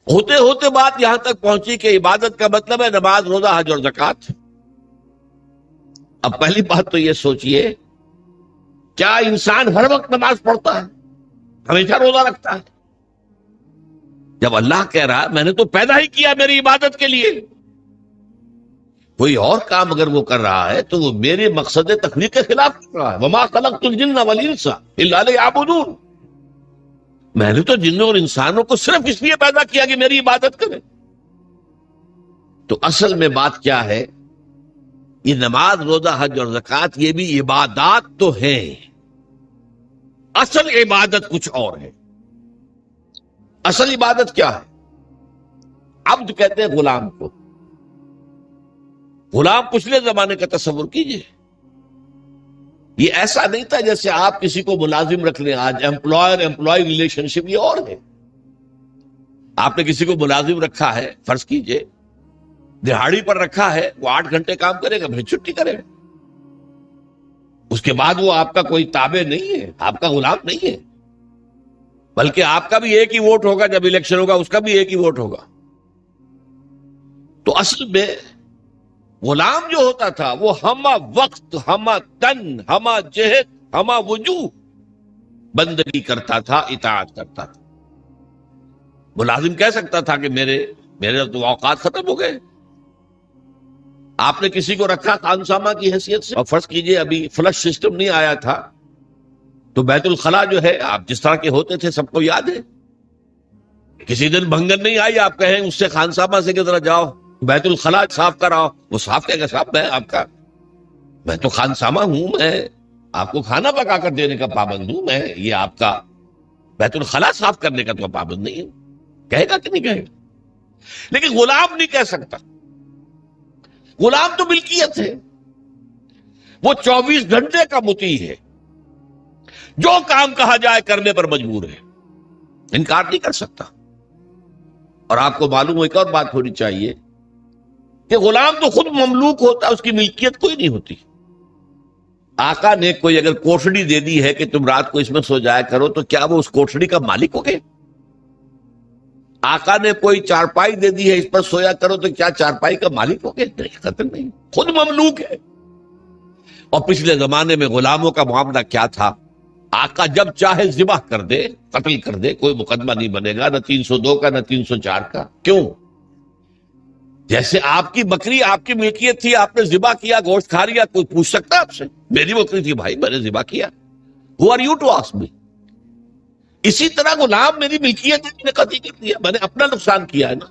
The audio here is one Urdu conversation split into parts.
ہوتے ہوتے بات یہاں تک پہنچی کہ عبادت کا مطلب ہے نماز، روزہ، حج اور زکوٰۃ۔ اب پہلی بات تو یہ سوچئے، کیا انسان ہر وقت نماز پڑھتا ہے، ہمیشہ روزہ رکھتا ہے؟ جب اللہ کہہ رہا ہے میں نے تو پیدا ہی کیا میری عبادت کے لیے، کوئی اور کام اگر وہ کر رہا ہے تو وہ میرے مقصد تخلیق کے خلاف کر رہا ہے۔ وما خلقت الجن والانس الا لیعبدون، میں نے تو جنوں اور انسانوں کو صرف اس لیے پیدا کیا کہ میری عبادت کریں۔ تو اصل میں بات کیا ہے، یہ نماز، روزہ، حج اور زکوٰۃ یہ بھی عبادات تو ہیں، اصل عبادت کچھ اور ہے۔ اصل عبادت کیا ہے؟ عبد کہتے ہیں غلام کو۔ غلام پچھلے زمانے کا تصور کیجئے، یہ ایسا نہیں تھا جیسے آپ کسی کو ملازم رکھ لیں۔ آج امپلائر امپلائی ریلیشن شپ یہ اور ہے۔ آپ نے کسی کو ملازم رکھا ہے، فرض کیجئے دہاڑی پر رکھا ہے، وہ 8 گھنٹے کام کرے گا پھر چھٹی کرے گا، اس کے بعد وہ آپ کا کوئی تابع نہیں ہے، آپ کا غلام نہیں ہے، بلکہ آپ کا بھی ایک ہی ووٹ ہوگا، جب الیکشن ہوگا اس کا بھی ایک ہی ووٹ ہوگا۔ تو اصل میں غلام جو ہوتا تھا وہ ہمہ وقت، ہمہ تن، ہمہ جہد، ہمہ وجوہ بندگی کرتا تھا، اطاعت کرتا تھا۔ ملازم کہہ سکتا تھا کہ میرے تو اوقات ختم ہو گئے۔ آپ نے کسی کو رکھا خانسامہ کی حیثیت سے، اور فرض کیجئے ابھی فلش سسٹم نہیں آیا تھا تو بیت الخلاء جو ہے، آپ جس طرح کے ہوتے تھے سب کو یاد ہے، کسی دن بھنگن نہیں آئی، آپ کہیں اس سے خانسامہ سے کہ ذرا جاؤ بیت الخلاء صاف کراؤ، وہ صاف کہے گا صاحب میں تو خانسامہ ہوں، میں آپ کو کھانا پکا کر دینے کا پابند ہوں، میں یہ آپ کا بیت الخلاء صاف کرنے کا تو پابند نہیں ہوں، کہے گا کہ نہیں کہے گا؟ لیکن غلام نہیں کہہ سکتا۔ غلام تو ملکیت ہے، وہ 24 گھنٹے کا مطیع ہے، جو کام کہا جائے کرنے پر مجبور ہے، انکار نہیں کر سکتا۔ اور آپ کو معلوم ہو، ایک اور بات ہونی چاہیے کہ غلام تو خود مملوک ہوتا ہے، اس کی ملکیت کوئی نہیں ہوتی۔ آقا نے کوئی اگر کوٹھڑی دے دی ہے کہ تم رات کو اس میں سو جایا کرو، تو کیا وہ اس کوٹھڑی کا مالک ہو گئے؟ آقا نے کوئی چارپائی دے دی ہے اس پر سویا کرو، تو کیا چارپائی کا مالک ہو گئے؟ نہیں، قطعاً نہیں، خود مملوک ہے۔ اور پچھلے زمانے میں غلاموں کا معاملہ کیا تھا؟ آقا جب چاہے ذبح کر دے، قتل کر دے، کوئی مقدمہ نہیں بنے گا، نہ 302 کا نہ 304 کا۔ کیوں؟ جیسے آپ کی بکری آپ کی ملکیت تھی، آپ نے ذبح کیا، گوشت کھا لیا، کوئی پوچھ سکتا ہے آپ سے؟ میری بکری تھی بھائی، میں نے ذبح کیا، Who are you to ask me؟ اسی طرح غلام میری ملکیت ہے، میں نے قتل کر دیا، میں نے اپنا نقصان کیا ہے نا۔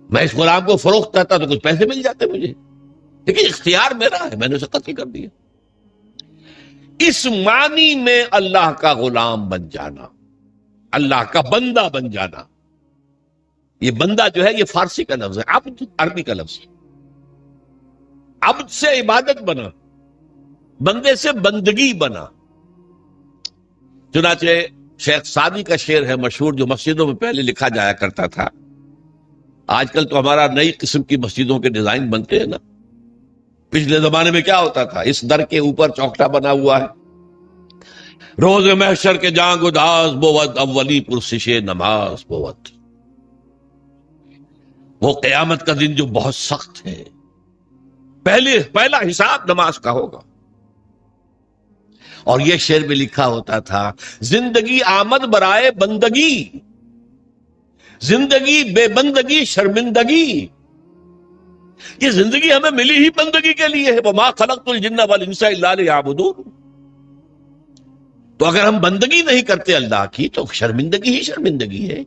میں اس غلام کو فروخت کرتا تو کچھ پیسے مل جاتے مجھے، لیکن اختیار میرا ہے، میں نے اسے قتل کر دیا۔ اس معنی میں اللہ کا غلام بن جانا، اللہ کا بندہ بن جانا۔ یہ بندہ جو ہے یہ فارسی کا لفظ ہے، عبد عربی کا لفظ ہے۔ عبد سے عبادت بنا، بندے سے بندگی بنا۔ چنانچہ شیخ سعدی کا شعر ہے مشہور، جو مسجدوں میں پہلے لکھا جایا کرتا تھا۔ آج کل تو ہمارا نئی قسم کی مسجدوں کے ڈیزائن بنتے ہیں نا، پچھلے زمانے میں کیا ہوتا تھا؟ اس در کے اوپر چوکٹا بنا ہوا ہے، روز محشر کے جان گداز بود، اولی پرسش نماز بود۔ وہ قیامت کا دن جو بہت سخت ہے، پہلا حساب نماز کا ہوگا۔ اور یہ شعر میں لکھا ہوتا تھا، زندگی آمد برائے بندگی، زندگی بے بندگی شرمندگی۔ یہ زندگی ہمیں ملی ہی بندگی کے لیے ہے، وما خلقت الجن والانس الا لیعبدون۔ تو اگر ہم بندگی نہیں کرتے اللہ کی تو شرمندگی ہی شرمندگی ہے،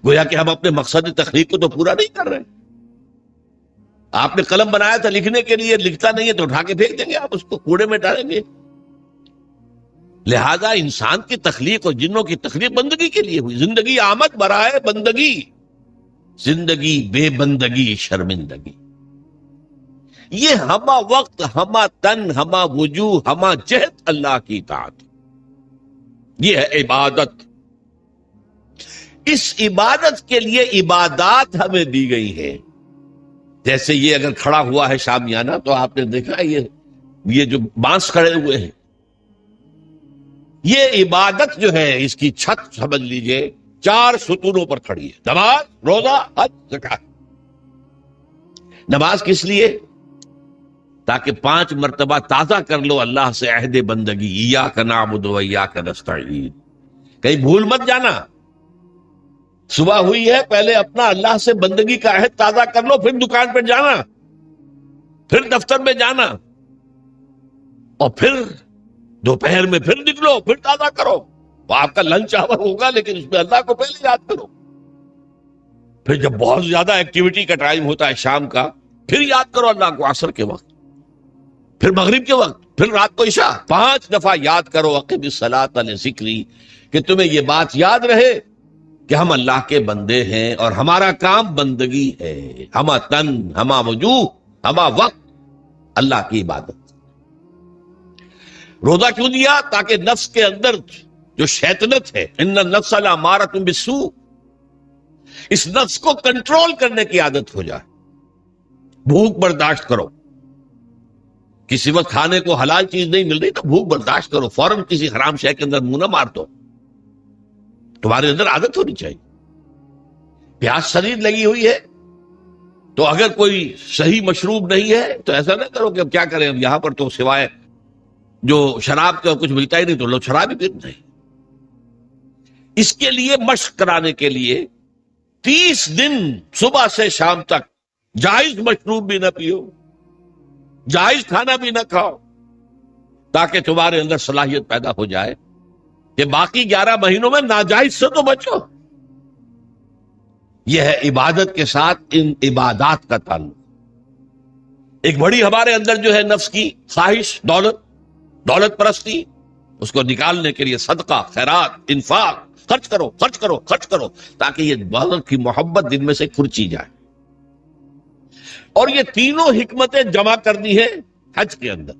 گویا کہ ہم اپنے مقصد تخلیق کو تو پورا نہیں کر رہے۔ آپ نے قلم بنایا تھا لکھنے کے لیے، لکھتا نہیں ہے تو اٹھا کے پھینک دیں گے، آپ اس کو کوڑے میں ڈالیں گے۔ لہذا انسان کی تخلیق اور جنوں کی تخلیق بندگی کے لیے ہوئی۔ زندگی آمد برائے بندگی، زندگی بے بندگی شرمندگی۔ یہ ہمہ وقت، ہمہ تن، ہمہ وجوہ، ہمہ جہد اللہ کی اطاعت، یہ ہے عبادت۔ اس عبادت کے لیے عبادات ہمیں دی گئی ہیں۔ جیسے یہ اگر کھڑا ہوا ہے شامیانہ تو آپ نے دیکھا یہ جو بانس کھڑے ہوئے ہیں، یہ عبادت جو ہے، اس کی چھت سمجھ لیجئے 4 ستونوں پر کھڑی ہے، نماز، روزہ، حج، زکات۔ نماز کس لیے؟ تاکہ 5 مرتبہ تازہ کر لو اللہ سے عہد بندگی، ایاک نعبد و ایاک نستعین۔ کہیں بھول مت جانا، صبح ہوئی ہے پہلے اپنا اللہ سے بندگی کا عہد تازہ کر لو، پھر دکان پہ جانا، پھر دفتر میں جانا، اور پھر دوپہر میں پھر نکلو، پھر تازہ کرو۔ وہ آپ کا لنچ آور ہوگا لیکن اس میں اللہ کو پہلے یاد کرو۔ پھر جب بہت زیادہ ایکٹیویٹی کا ٹائم ہوتا ہے شام کا، پھر یاد کرو اللہ کو عصر کے وقت، پھر مغرب کے وقت، پھر رات کو عشاء۔ 5 دفعہ یاد کرو اقم الصلاۃ لذکری، کہ تمہیں یہ بات یاد رہے کہ ہم اللہ کے بندے ہیں اور ہمارا کام بندگی ہے، ہما تن، ہما وجوہ، ہما وقت اللہ کی عبادت۔ روزہ کیوں دیا؟ تاکہ نفس کے اندر جو شیطنت ہے، ان النفس لامارۃ بالسوء، اس نفس کو کنٹرول کرنے کی عادت ہو جائے۔ بھوک برداشت کرو، کسی وقت کھانے کو حلال چیز نہیں مل رہی تو بھوک برداشت کرو، فوراً کسی حرام شے کے اندر منہ نہ مار دو، تمہارے اندر عادت ہونی چاہیے۔ پیاس شدید لگی ہوئی ہے تو اگر کوئی صحیح مشروب نہیں ہے تو ایسا نہ کرو کہ اب کیا کریں، اب یہاں پر تو سوائے جو شراب کا کچھ ملتا ہی نہیں تو لوگ شراب ہی پیتے ہیں۔ اس کے لیے مشق کرانے کے لیے 30 دن صبح سے شام تک جائز مشروب بھی نہ پیو، جائز کھانا بھی نہ کھاؤ، تاکہ تمہارے اندر صلاحیت پیدا ہو جائے کہ باقی 11 مہینوں میں ناجائز سے تو بچو۔ یہ ہے عبادت کے ساتھ ان عبادات کا تعلق۔ ایک بڑی ہمارے اندر جو ہے نفس کی خواہش، دولت پرستی، اس کو نکالنے کے لیے صدقہ، خیرات، انفاق، خرچ کرو، خرچ کرو، خرچ کرو، تاکہ یہ دولت کی محبت دل میں سے کھرچی جائے۔ اور یہ تینوں حکمتیں جمع کرنی ہے حج کے اندر۔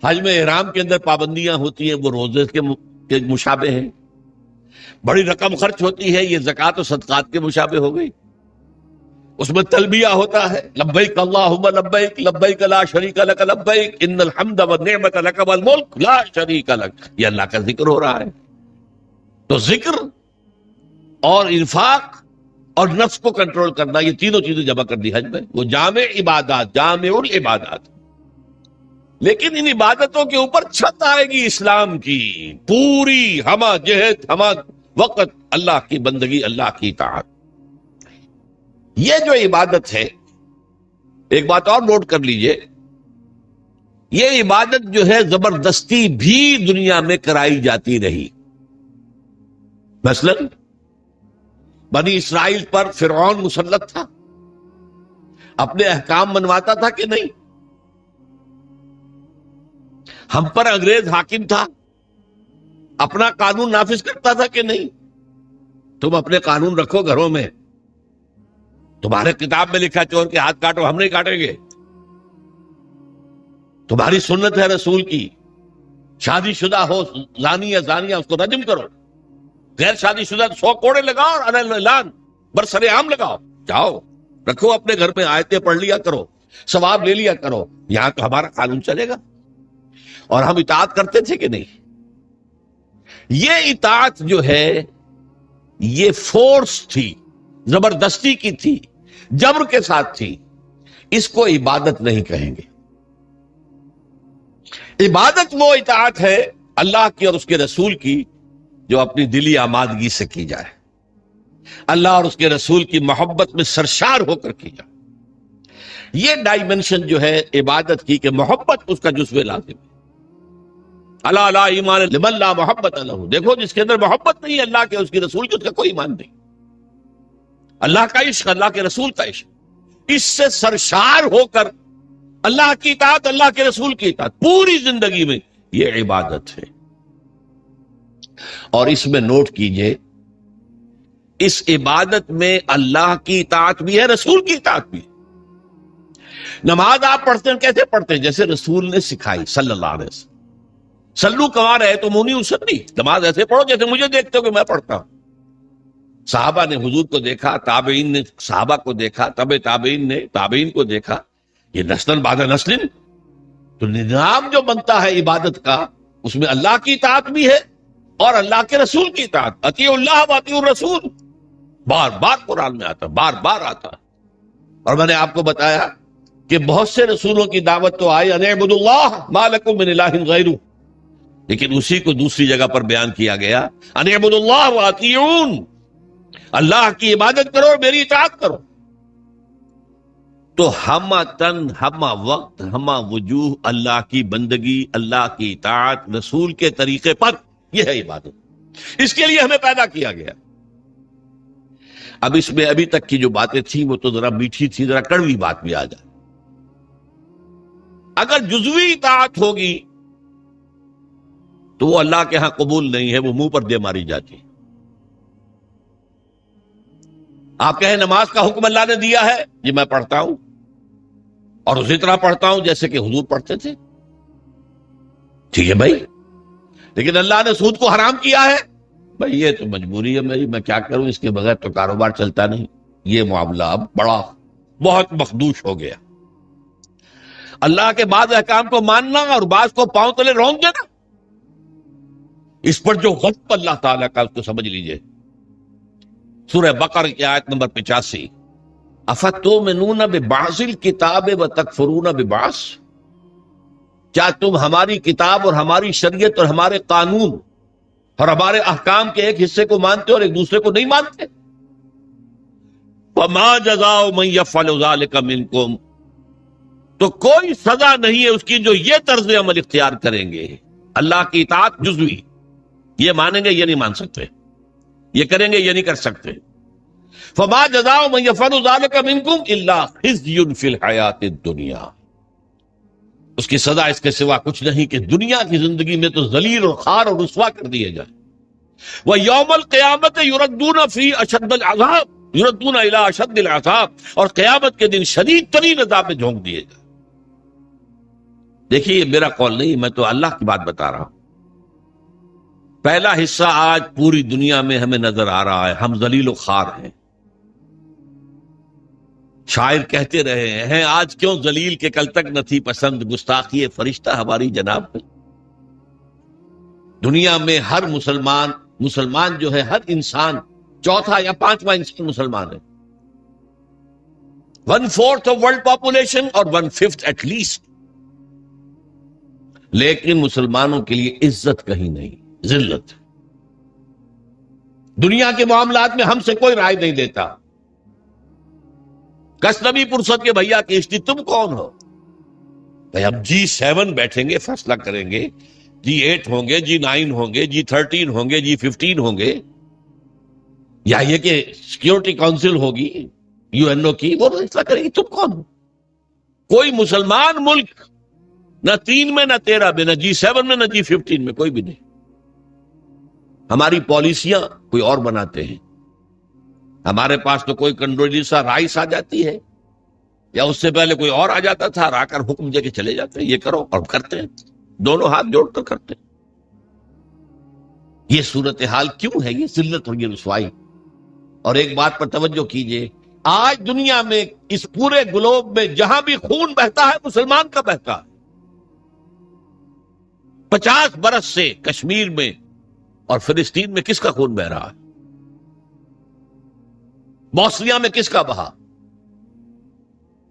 حج میں احرام کے اندر پابندیاں ہوتی ہیں، وہ روزے کے مشابہ ہیں۔ بڑی رقم خرچ ہوتی ہے، یہ زکوٰۃ و صدقات کے مشابہ ہو گئی۔ اس میں تلبیہ ہوتا ہے، لبیک اللہم لبیک، لبیک لا شریک لک لبیک، ان الحمد والنعمت لک والملک لا شریک لک۔ یہ اللہ کا ذکر ہو رہا ہے۔ تو ذکر اور انفاق اور نفس کو کنٹرول کرنا، یہ تینوں چیزیں جمع کر دی حج میں۔ وہ جامع عبادات، جامع العبادات۔ لیکن ان عبادتوں کے اوپر چھت آئے گی اسلام کی پوری، ہمہ جہت، ہمہ وقت اللہ کی بندگی، اللہ کی اطاعت۔ یہ جو عبادت ہے، ایک بات اور نوٹ کر لیجئے، یہ عبادت جو ہے زبردستی بھی دنیا میں کرائی جاتی رہی۔ مثلا بنی اسرائیل پر فرعون مسلط تھا، اپنے احکام منواتا تھا کہ نہیں؟ ہم پر انگریز حاکم تھا، اپنا قانون نافذ کرتا تھا کہ نہیں؟ تم اپنے قانون رکھو گھروں میں، تمہارے کتاب میں لکھا چور کے ہاتھ کاٹو، ہم نہیں کاٹیں گے۔ تمہاری سنت ہے رسول کی، شادی شدہ ہو زانی یا زانیہ اس کو رجم کرو، غیر شادی شدہ 100 کوڑے لگاؤ اور اعلان برسر عام لگاؤ۔ جاؤ رکھو اپنے گھر میں، آیتیں پڑھ لیا کرو، ثواب لے لیا کرو، یہاں تو ہمارا قانون چلے گا۔ اور ہم اطاعت کرتے تھے کہ نہیں؟ یہ اطاعت جو ہے یہ فورس تھی، زبردستی کی تھی، جبر کے ساتھ تھی، اس کو عبادت نہیں کہیں گے۔ عبادت وہ اطاعت ہے اللہ کی اور اس کے رسول کی جو اپنی دلی آمادگی سے کی جائے، اللہ اور اس کے رسول کی محبت میں سرشار ہو کر کی جائے۔ یہ ڈائمنشن جو ہے عبادت کی کہ محبت اس کا جزو لازم ہے۔ اللہ لا ایمان لمن لا محبت لہ، دیکھو جس کے اندر محبت نہیں ہے اللہ کے اس کے رسول کی، اس کا کوئی ایمان نہیں۔ اللہ کا عشق، اللہ کے رسول کا عشق، اس سے سرشار ہو کر اللہ کی اطاعت، اللہ کے رسول کی اطاعت پوری زندگی میں، یہ عبادت ہے۔ اور اس میں نوٹ کیجئے، اس عبادت میں اللہ کی اطاعت بھی ہے، رسول کی اطاعت بھی ہے۔ نماز آپ پڑھتے ہیں کیسے پڑھتے ہیں؟ جیسے رسول نے سکھائی صلی اللہ علیہ وسلم۔ سلو کما رہے تو مونی اسلی، نماز ایسے پڑھو جیسے مجھے دیکھتے ہو کہ میں پڑھتا ہوں۔ صحابہ نے حضور کو دیکھا، تابعین نے صحابہ کو دیکھا، تابعین نے تابعین کو دیکھا، یہ نسل بعد نسل۔ تو نظام جو بنتا ہے عبادت کا، اس میں اللہ کی اطاعت بھی ہے، اور اللہ کے رسول کی اطاعت. اطیعوا اللہ و اطیعوا الرسول بار بار قرآن میں آتا، بار بار آتا. اور میں نے آپ کو بتایا کہ بہت سے رسولوں کی دعوت تو آئی ان اعبدوا اللہ ما لکم من الہ غیرہ، لیکن اسی کو دوسری جگہ پر بیان کیا گیا ان اعبدوا اللہ و اطیعون، اللہ کی عبادت کرو اور میری اطاعت کرو. تو ہمہ تن، ہمہ وقت، ہمہ وجوہ، اللہ کی بندگی، اللہ کی اطاعت، رسول کے طریقے پر، یہ ہے عبادت. اس کے لیے ہمیں پیدا کیا گیا. اب اس میں ابھی تک کی جو باتیں تھیں وہ تو ذرا میٹھی تھی، ذرا کڑوی بات بھی آ جائے. اگر جزوی اطاعت ہوگی تو وہ اللہ کے ہاں قبول نہیں ہے، وہ منہ پر دے ماری جاتی ہے. آپ کہیں نماز کا حکم اللہ نے دیا ہے، یہ میں پڑھتا ہوں اور اسی طرح پڑھتا ہوں جیسے کہ حضور پڑھتے تھے، ٹھیک ہے بھائی، لیکن اللہ نے سود کو حرام کیا ہے، بھائی یہ تو مجبوری ہے میری، میں کیا کروں، اس کے بغیر تو کاروبار چلتا نہیں. یہ معاملہ اب بڑا بہت مخدوش ہو گیا. اللہ کے بعض احکام کو ماننا اور بعض کو پاؤں تلے رونک دینا، اس پر جو غضب اللہ تعالیٰ کا، اس کو سمجھ لیجئے. سورہ بقرہ کی آیت نمبر 85، افتؤمنون ببعض الکتاب وتکفرون ببعض، کیا تم ہماری کتاب اور ہماری شریعت اور ہمارے قانون اور ہمارے احکام کے ایک حصے کو مانتے اور ایک دوسرے کو نہیں مانتے؟ وما جزاء من يفعل ذلك منكم، تو کوئی سزا نہیں ہے اس کی جو یہ طرز عمل اختیار کریں گے. اللہ کی اطاعت جزوی، یہ مانیں گے یہ نہیں مان سکتے، یہ کریں گے یہ نہیں کر سکتے. فما جزاء من يفعل ذلك منكم الا خزي في الحیاۃ الدنیا، اس کی سزا اس کے سوا کچھ نہیں کہ دنیا کی زندگی میں تو ذلیل اور خوار اور رسوا کر دیے جائیں. وَيَوْمَ الْقِيَامَةِ يُرَدُّونَ فِي أَشَدِّ الْعَذَابِ، يُرَدُّونَ إِلَىٰ أَشَدِّ الْعَذَابِ، اور قیامت کے دن شدید ترین عذاب میں جھونک دیے جائیں. دیکھیے یہ میرا قول نہیں، میں تو اللہ کی بات بتا رہا ہوں. پہلا حصہ آج پوری دنیا میں ہمیں نظر آ رہا ہے، ہم ذلیل و خوار ہیں. شاعر کہتے رہے ہیں آج کیوں ذلیل کے کل تک نہ تھی پسند، گستاخی فرشتہ ہماری جناب میں. دنیا میں ہر مسلمان جو ہے، ہر انسان چوتھا یا پانچواں انسان مسلمان ہے. 1/4 آف ورلڈ پاپولیشن اور 1/5 ایٹ لیسٹ. لیکن مسلمانوں کے لیے عزت کہیں نہیں، ذلت. دنیا کے معاملات میں ہم سے کوئی رائے نہیں دیتا. کسنبی پرسد کے بھیا کیشتی تم کون ہو؟ بھائی اب G7 بیٹھیں گے، فیصلہ کریں گے، G8 ہوں گے، G9 ہوں گے، G13 ہوں گے، G15 ہوں گے، یا یہ کہ سیکیورٹی کونسل ہوگی UN کی، وہ فیصلہ کرے گی تم کون ہو. کوئی مسلمان ملک نہ 3 میں نہ 13 میں، نہ G7 میں نہ G15 میں، کوئی بھی نہیں. ہماری پالیسیاں کوئی اور بناتے ہیں. ہمارے پاس تو کوئی کنڈولیسا رائس آ جاتی ہے، یا اس سے پہلے کوئی اور آ جاتا تھا، آ کر حکم دے کے چلے جاتے ہیں یہ کرو، اور کرتے ہیں، دونوں ہاتھ جوڑ کر کرتے ہیں. یہ صورتحال کیوں ہے؟ یہ ذلت اور یہ رسوائی. اور ایک بات پر توجہ کیجئے، آج دنیا میں اس پورے گلوب میں جہاں بھی خون بہتا ہے مسلمان کا بہتا ہے. 50 برس سے کشمیر میں اور فلسطین میں کس کا خون بہ رہا ہے؟ بوسنیا میں کس کا بہا؟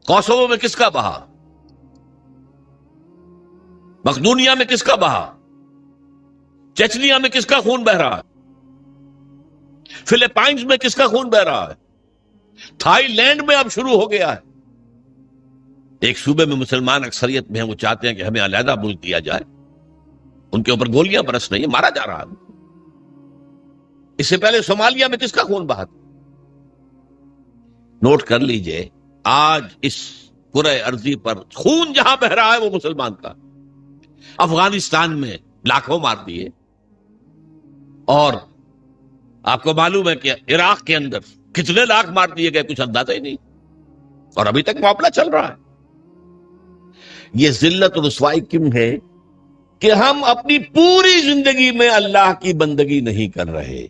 کوسوو میں کس کا بہا؟ مقدونیہ میں کس کا بہا؟ چچنیا میں کس کا خون بہ رہا ہے؟ فلپائنز میں کس کا خون بہ رہا ہے؟ تھائی لینڈ میں اب شروع ہو گیا ہے. ایک صوبے میں مسلمان اکثریت میں ہیں، وہ چاہتے ہیں کہ ہمیں علیحدہ ملک دیا جائے. ان کے اوپر گولیاں برس رہی ہیں، مارا جا رہا ہے. اس سے پہلے صومالیہ میں کس کا خون بہا تھا؟ نوٹ کر لیجئے، آج اس پورے ارضی پر خون جہاں بہ رہا ہے وہ مسلمان کا. افغانستان میں لاکھوں مار دیے، اور آپ کو معلوم ہے کہ عراق کے اندر کتنے لاکھ مار دیے گئے، کچھ اندازہ ہی نہیں، اور ابھی تک معاملہ چل رہا ہے. یہ ذلت اور رسوائی کیوں ہے؟ کہ ہم اپنی پوری زندگی میں اللہ کی بندگی نہیں کر رہے.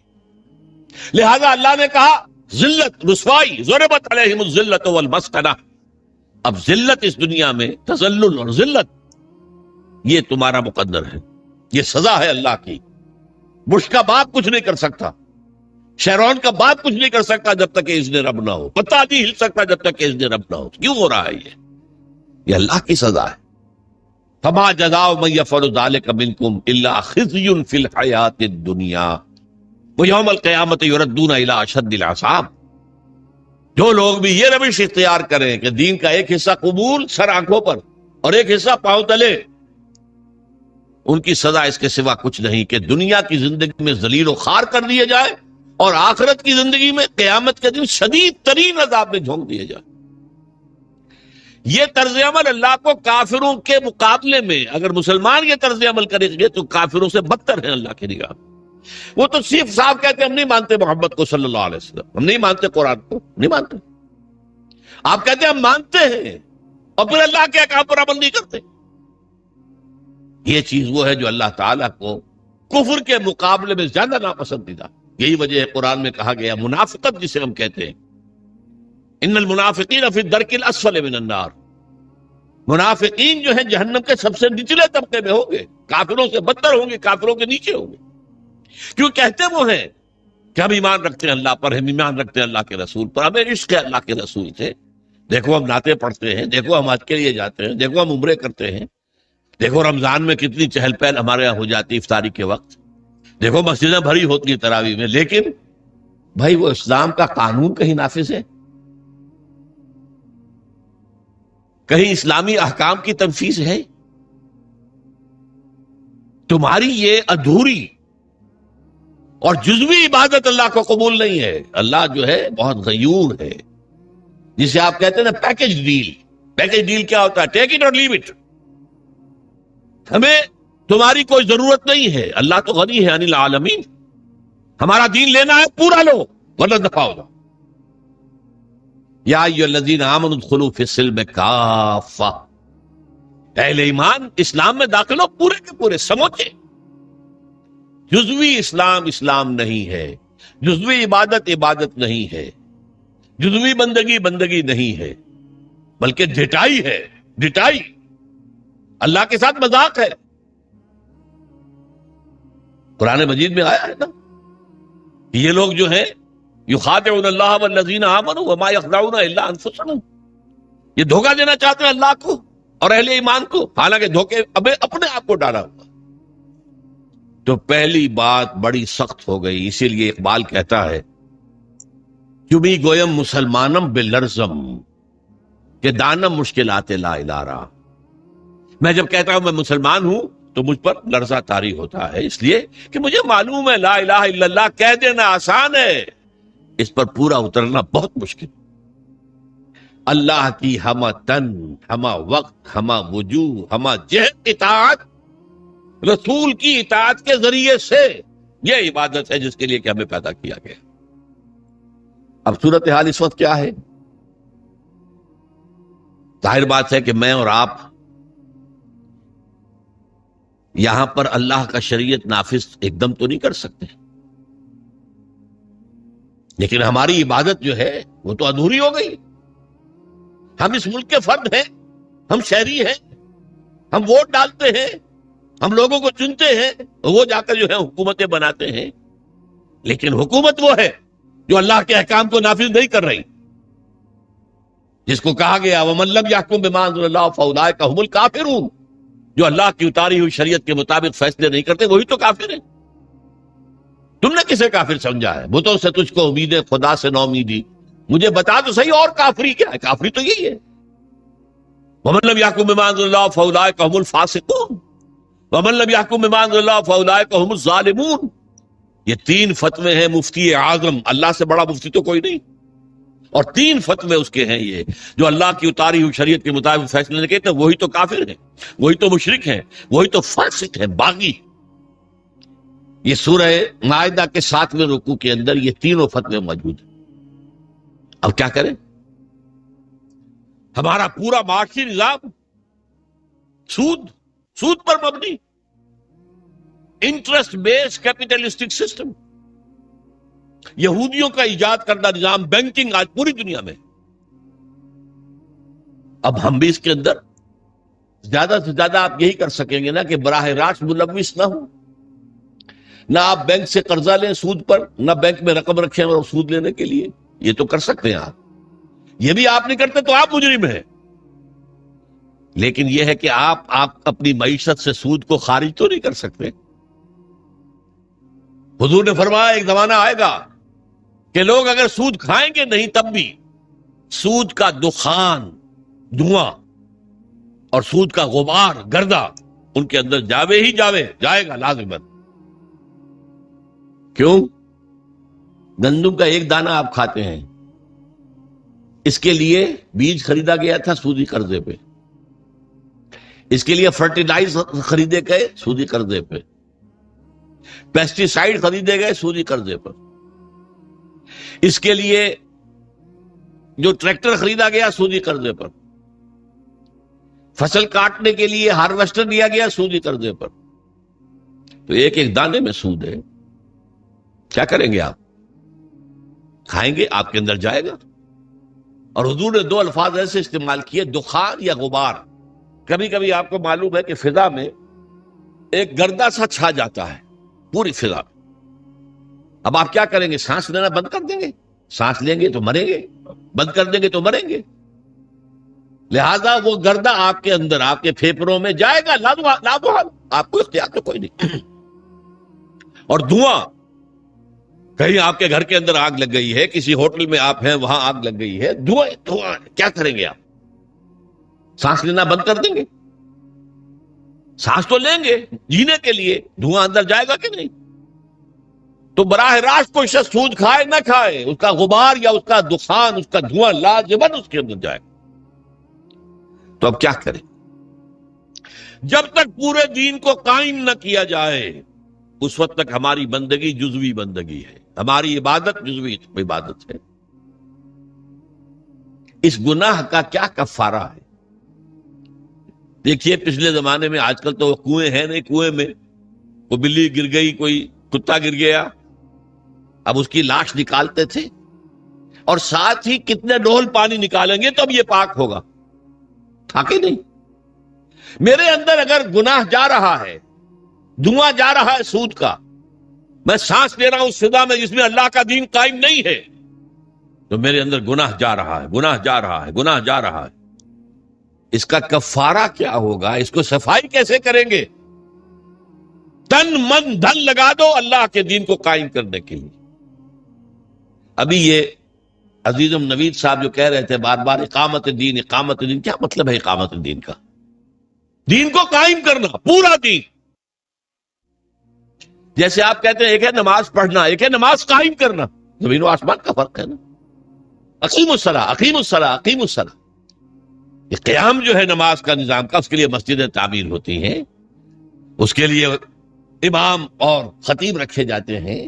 لہذا اللہ نے کہا ذلت، رسوائی، ضربت علیہم الذلۃ والمسکنہ. اب ذلت اس دنیا میں، تذلل اور ذلت، یہ تمہارا مقدر ہے، یہ سزا ہے اللہ کی. بش کا باپ کچھ نہیں کر سکتا، شیرون کا باپ کچھ نہیں کر سکتا جب تک کہ اذن رب نہ ہو، پتہ نہیں ہل سکتا جب تک کہ اذن رب نہ ہو۔ کیوں ہو رہا ہے یہ اللہ کی سزا ہے۔ فما جزاء من يفعل ذلك منكم الا خزي في الحیات الدنیا ویوم القیامت یردون الی اشد العذاب۔ جو لوگ بھی یہ روش اختیار کریں کہ دین کا ایک حصہ قبول سر آنکھوں پر اور ایک حصہ پاؤں تلے، ان کی سزا اس کے سوا کچھ نہیں کہ دنیا کی زندگی میں ذلیل و خوار کر دیے جائے اور آخرت کی زندگی میں قیامت کے دن شدید ترین عذاب میں جھونک دیے جائے۔ یہ طرز عمل اللہ کو کافروں کے مقابلے میں، اگر مسلمان یہ طرز عمل کریں گے تو کافروں سے بدتر ہیں اللہ کی نگاہ۔ وہ تو صرف صاحب کہتے ہیں ہم نہیں مانتے محمد کو صلی اللہ علیہ وسلم، ہم نہیں مانتے قرآن کو، نہیں مانتے۔ آپ کہتے ہیں ہم مانتے ہیں اور پھر اللہ کے احکام پر عمل نہیں کرتے۔ یہ چیز وہ ہے جو اللہ تعالیٰ کو کفر کے مقابلے میں زیادہ ناپسندیدہ۔ یہی وجہ ہے قرآن میں کہا گیا منافقت جسے ہم کہتے ہیں، ان المنافقین فی الدرک الاسفل من النار، منافقین جو ہیں جہنم کے سب سے نچلے طبقے میں ہوں گے، کافروں سے بدتر ہوں گے، کافروں کے نیچے ہوں گے۔ کیوں کہتے وہ ہیں کہ ہم ایمان رکھتے ہیں اللہ پر، ہم ایمان رکھتے ہیں اللہ کے رسول پر، ہمیں عشق ہے اللہ کے رسول سے، دیکھو ہم نعتیں پڑھتے ہیں، دیکھو ہم حج کے لیے جاتے ہیں، دیکھو ہم عمرے کرتے ہیں، دیکھو رمضان میں کتنی چہل پہل ہمارے یہاں ہو جاتی ہے افطاری کے وقت، دیکھو مسجدیں بھری ہوتی ہیں تراویح میں، لیکن بھائی وہ اسلام کا قانون کہیں نافذ ہے؟ کہیں اسلامی احکام کی تنفیذ ہے؟ تمہاری یہ ادھوری اور جزوی عبادت اللہ کو قبول نہیں ہے۔ اللہ جو ہے بہت غیور ہے، جسے آپ کہتے ہیں نا پیکج ڈیل۔ پیکج ڈیل کیا ہوتا ہے؟ ٹیک اٹ اور لیو اٹ، ہمیں تمہاری کوئی ضرورت نہیں ہے، اللہ تو غنی ہے عن العالمین، ہمارا دین لینا ہے پورا لو ورنہ دفع ہو جاؤ۔ یا ایھا الذین آمنوا ادخلوا فی السلم کافہ، اہل ایمان اسلام میں داخل ہو پورے کے پورے سموچے۔ جزوی اسلام اسلام نہیں ہے، جزوی عبادت عبادت نہیں ہے، جزوی بندگی بندگی نہیں ہے، بلکہ ڈٹائی ہے، ڈٹائی اللہ کے ساتھ مذاق ہے۔ قرآن مجید میں آیا ہے نا، یہ لوگ جو ہیں یخادعون اللہ والذین آمنوا وما یخدعون الا انفسهم، یہ دھوکہ دینا چاہتے ہیں اللہ کو اور اہل ایمان کو، حالانکہ دھوکے اپنے آپ کو ڈالا ہوا۔ تو پہلی بات بڑی سخت ہو گئی، اسی لیے اقبال کہتا ہے چوبی گویم مسلمانم بلرزم کہ دانم مشکلات لا الارا، میں جب کہتا ہوں میں مسلمان ہوں تو مجھ پر لرزہ طاری ہوتا ہے، اس لیے کہ مجھے معلوم ہے لا الہ الا اللہ کہہ دینا آسان ہے، اس پر پورا اترنا بہت مشکل۔ اللہ کی ہمہ تن، ہمہ وقت، ہمہ وجوہ، ہمہ جہت اطاعت، رسول کی اطاعت کے ذریعے سے، یہ عبادت ہے جس کے لیے کہ ہمیں پیدا کیا گیا۔ اب صورتحال اس وقت کیا ہے؟ ظاہر بات ہے کہ میں اور آپ یہاں پر اللہ کا شریعت نافذ ایک دم تو نہیں کر سکتے، لیکن ہماری عبادت جو ہے وہ تو ادھوری ہو گئی۔ ہم اس ملک کے فرد ہیں، ہم شہری ہیں، ہم ووٹ ڈالتے ہیں، ہم لوگوں کو چنتے ہیں، وہ جا کر جو ہے حکومتیں بناتے ہیں، لیکن حکومت وہ ہے جو اللہ کے احکام کو نافذ نہیں کر رہی، جس کو کہا گیا وَمَن لَّمْ يَحْكُم بِمَا أَنزَلَ اللَّهُ فَأُولَٰئِكَ هُمُ الْكَافِرُونَ، جو اللہ کی اتاری ہوئی شریعت کے مطابق فیصلے نہیں کرتے وہی تو کافر ہیں۔ تم نے کسے کافر سمجھا ہے؟ بتوں سے تجھ کو امید ہے، خدا سے نو امیدی، مجھے بتا تو صحیح اور کافری کیا ہے؟ کافری تو یہی ہے وَمَن لَّمْ يَحْكُم بِمَا أَنزَلَ اللَّهُ فَأُولَٰئِكَ هُمُ الْفَاسِقُونَ وَمَن لَّمْ يَحْكُم بِمَا أَنزَلَ اللَّهُ فَأُولَٰئِكَ هُمُ الظَّالِمُونَ۔ یہ تین فتوے ہیں مفتی اعظم، اللہ سے بڑا مفتی تو کوئی نہیں، اور تین فتوے اس کے ہیں یہ، جو اللہ کی اتاری ہوئی شریعت کے مطابق فیصلے نہیں کرتے وہی تو کافر ہیں، وہی تو مشرک ہیں، وہی تو فاسق ہیں، باغی۔ یہ سورہ مائدہ کے 7ویں رکوع کے اندر یہ تینوں فتوے موجود ہیں۔ اب کیا کریں؟ ہمارا پورا معاشی نظام سود پر مبنی، انٹرسٹ بیس کیپیٹلسٹک سسٹم، یہودیوں کا ایجاد کردہ نظام بینکنگ آج پوری دنیا میں۔ اب ہم بھی اس کے اندر زیادہ سے زیادہ آپ یہی کر سکیں گے نا کہ براہ راست ملوث نہ ہو، نہ آپ بینک سے قرضہ لیں سود پر، نہ بینک میں رقم رکھیں اور سود لینے کے لیے. یہ تو کر سکتے ہیں آپ، یہ بھی آپ نہیں کرتے تو آپ مجرم ہیں. لیکن یہ ہے کہ آپ اپنی معیشت سے سود کو خارج تو نہیں کر سکتے. حضور نے فرمایا ایک زمانہ آئے گا کہ لوگ اگر سود کھائیں گے نہیں تب بھی سود کا دخان، دھواں اور سود کا غبار، گردہ ان کے اندر جائے گا لازماً. کیوں؟ گندم کا ایک دانہ آپ کھاتے ہیں، اس کے لیے بیج خریدا گیا تھا سودی قرضے پہ، اس کے لیے فرٹیلائز خریدے گئے سودی قرضے پہ، پیسٹی سائیڈ خریدے گئے سودی قرضے پر، اس کے لیے جو ٹریکٹر خریدا گیا سودی قرضے پر، فصل کاٹنے کے لیے ہارویسٹر دیا گیا سودی قرضے پر. تو ایک ایک دانے میں سود ہے. کیا کریں گے آپ؟ کھائیں گے، آپ کے اندر جائے گا. اور حضور نے دو الفاظ ایسے استعمال کیے، دخان یا غبار. کبھی کبھی آپ کو معلوم ہے کہ فضا میں ایک گردہ سا چھا جاتا ہے پوری فضا. اب آپ کیا کریں گے؟ سانس لینا بند کر دیں گے؟ سانس لیں گے تو مریں گے، بند کر دیں گے تو مریں گے. لہذا وہ گردہ آپ کے اندر، آپ کے پھیپھڑوں میں جائے گا، لامحال، آپ کو اختیار تو کوئی نہیں. اور دھواں، کہیں آپ کے گھر کے اندر آگ لگ گئی ہے، کسی ہوٹل میں آپ ہیں وہاں آگ لگ گئی ہے، دھواں، کیا کریں گے آپ؟ سانس لینا بند کر دیں گے؟ سانس تو لیں گے جینے کے لیے، دھواں اندر جائے گا کہ نہیں؟ تو براہ راست کوئی شخص سود کھائے نہ کھائے، اس کا غبار یا اس کا دخان، اس کا دھواں لازماً اس کے اندر جائے گا. تو اب کیا کریں؟ جب تک پورے دین کو قائم نہ کیا جائے اس وقت تک ہماری بندگی جزوی بندگی ہے، ہماری عبادت جزوی عبادت ہے. اس گناہ کا کیا کفارہ ہے؟ دیکھیے پچھلے زمانے میں، آج کل تو کنویں ہیں نہیں، کنویں میں کوئی بلی گر گئی، کوئی کتا گر گیا، اب اس کی لاش نکالتے تھے، اور ساتھ ہی کتنے ڈول پانی نکالیں گے تو اب یہ پاک ہوگا. تھا کہ نہیں؟ میرے اندر اگر گناہ جا رہا ہے، دھواں جا رہا ہے سود کا، میں سانس لے رہا ہوں اس فضا میں جس میں اللہ کا دین قائم نہیں ہے، تو میرے اندر گناہ جا رہا ہے، گناہ جا رہا ہے، گناہ جا رہا ہے. اس کا کفارہ کیا ہوگا؟ اس کو صفائی کیسے کریں گے؟ تن من دھن لگا دو اللہ کے دین کو قائم کرنے کے لیے. ابھی یہ عزیزم نوید صاحب جو کہہ رہے تھے بار بار اقامت دین، اقامت دین، کیا مطلب ہے اقامت دین کا؟ دین کو قائم کرنا، پورا دین. جیسے آپ کہتے ہیں ایک ہے نماز پڑھنا، ایک ہے نماز قائم کرنا. زمین و آسمان کا فرق ہے نا. اقیم الصلاۃ، اقیم الصلاۃ، اقیم الصلاۃ. یہ قیام جو ہے نماز کا نظام کا، اس کے لیے مسجدیں تعمیر ہوتی ہیں، اس کے لیے امام اور خطیب رکھے جاتے ہیں،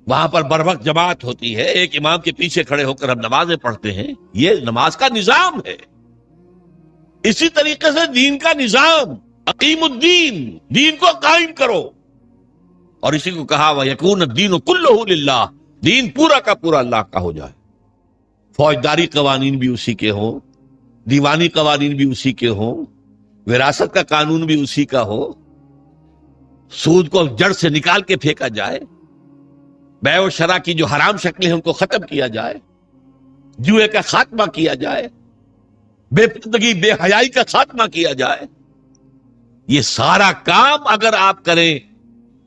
وہاں پر بر وقت جماعت ہوتی ہے، ایک امام کے پیچھے کھڑے ہو کر ہم نمازیں پڑھتے ہیں. یہ نماز کا نظام ہے. اسی طریقے سے دین کا نظام، اقیم الدین، دین کو قائم کرو. اور اسی کو کہا وَيَكُونَ الدِّينُ كُلُّهُ لِلَّهِ، دین پورا کا پورا اللہ کا ہو جائے. فوجداری قوانین بھی اسی کے ہوں، دیوانی قوانین بھی اسی کے ہوں، وراثت کا قانون بھی اسی کا ہو، سود کو جڑ سے نکال کے پھینکا جائے، بیع و شرع کی جو حرام شکلیں ہیں ان کو ختم کیا جائے، جوئے کا خاتمہ کیا جائے، بے پردگی بے حیائی کا خاتمہ کیا جائے. یہ سارا کام اگر آپ کریں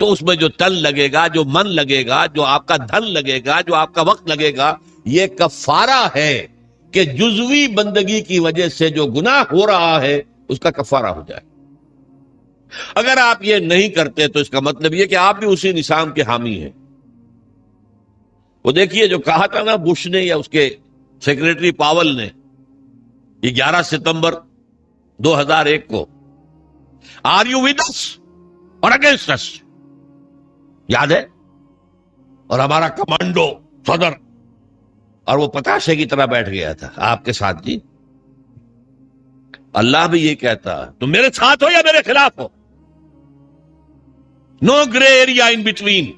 تو اس میں جو تن لگے گا، جو من لگے گا، جو آپ کا دھن لگے گا، جو آپ کا وقت لگے گا، یہ کفارہ ہے کہ جزوی بندگی کی وجہ سے جو گناہ ہو رہا ہے اس کا کفارہ ہو جائے. اگر آپ یہ نہیں کرتے تو اس کا مطلب یہ کہ آپ بھی اسی نظام کے حامی ہیں. وہ دیکھیے جو کہا تھا نا بش نے یا اس کے سیکریٹری پاول نے 11 ستمبر 2001 کو، آر یو ود اس اور اگینسٹ اس؟ یاد ہے؟ اور ہمارا کمانڈو صدر، اور وہ پتاشے کی طرح بیٹھ گیا تھا آپ کے ساتھ. جی اللہ بھی یہ کہتا تم میرے ساتھ ہو یا میرے خلاف ہو، نو گرے ایریا ان بٹوین،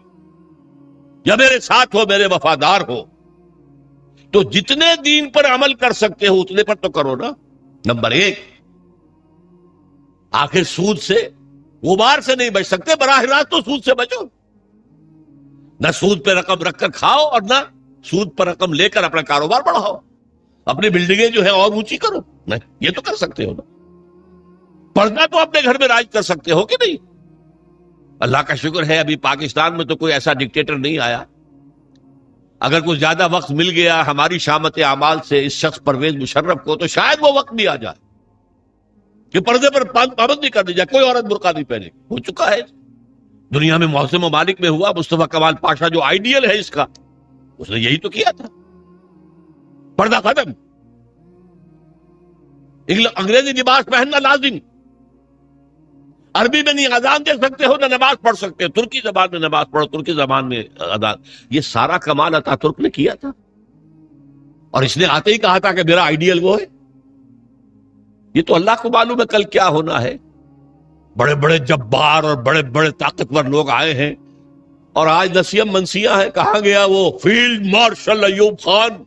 یا میرے ساتھ ہو، میرے وفادار ہو. تو جتنے دین پر عمل کر سکتے ہو اتنے پر تو کرو نا. نمبر 1، آخر سود سے، غبار سے نہیں بچ سکتے، براہ راست تو سود سے بچو. نہ سود پہ رقم رکھ کر کھاؤ اور نہ سود پر رقم لے کر اپنا کاروبار بڑھاؤ، اپنی بلڈنگیں جو ہے اور اونچی کرو، نہیں یہ تو کر سکتے ہو نا۔ پردہ تو اپنے گھر میں راج کر سکتے ہو کہ نہیں؟ اللہ کا شکر ہے ابھی پاکستان میں تو کوئی ایسا ڈکٹیٹر نہیں آیا۔ اگر کوئی زیادہ وقت مل گیا ہماری شامت اعمال سے اس شخص پرویز مشرف کو، تو شاید وہ وقت بھی آ جائے کہ پردے پر پابندی کر دی جائے، کوئی عورت برقع نہیں پہنے۔ ہو چکا ہے دنیا میں، محسن ممالک میں ہوا۔ مصطفیٰ کمال پاشا جو آئیڈیل ہے اس کا، اس نے یہی تو کیا تھا، پردہ ختم، انگریزی لباس پہننا لازم، عربی میں نہیں اذان دے سکتے ہو نہ نماز پڑھ سکتے ہو، ترکی زبان میں نماز پڑھو، ترکی زبان میں اذان۔ یہ سارا کمال عطا ترک نے کیا تھا، اور اس نے آتے ہی کہا تھا کہ میرا آئیڈیل وہ ہے۔ یہ تو اللہ کو معلوم ہے کل کیا ہونا ہے۔ بڑے بڑے جبار اور بڑے بڑے طاقتور لوگ آئے ہیں، اور آج نسیم منسیاں ہے۔ کہاں گیا وہ فیلڈ مارشل ایوب خان؟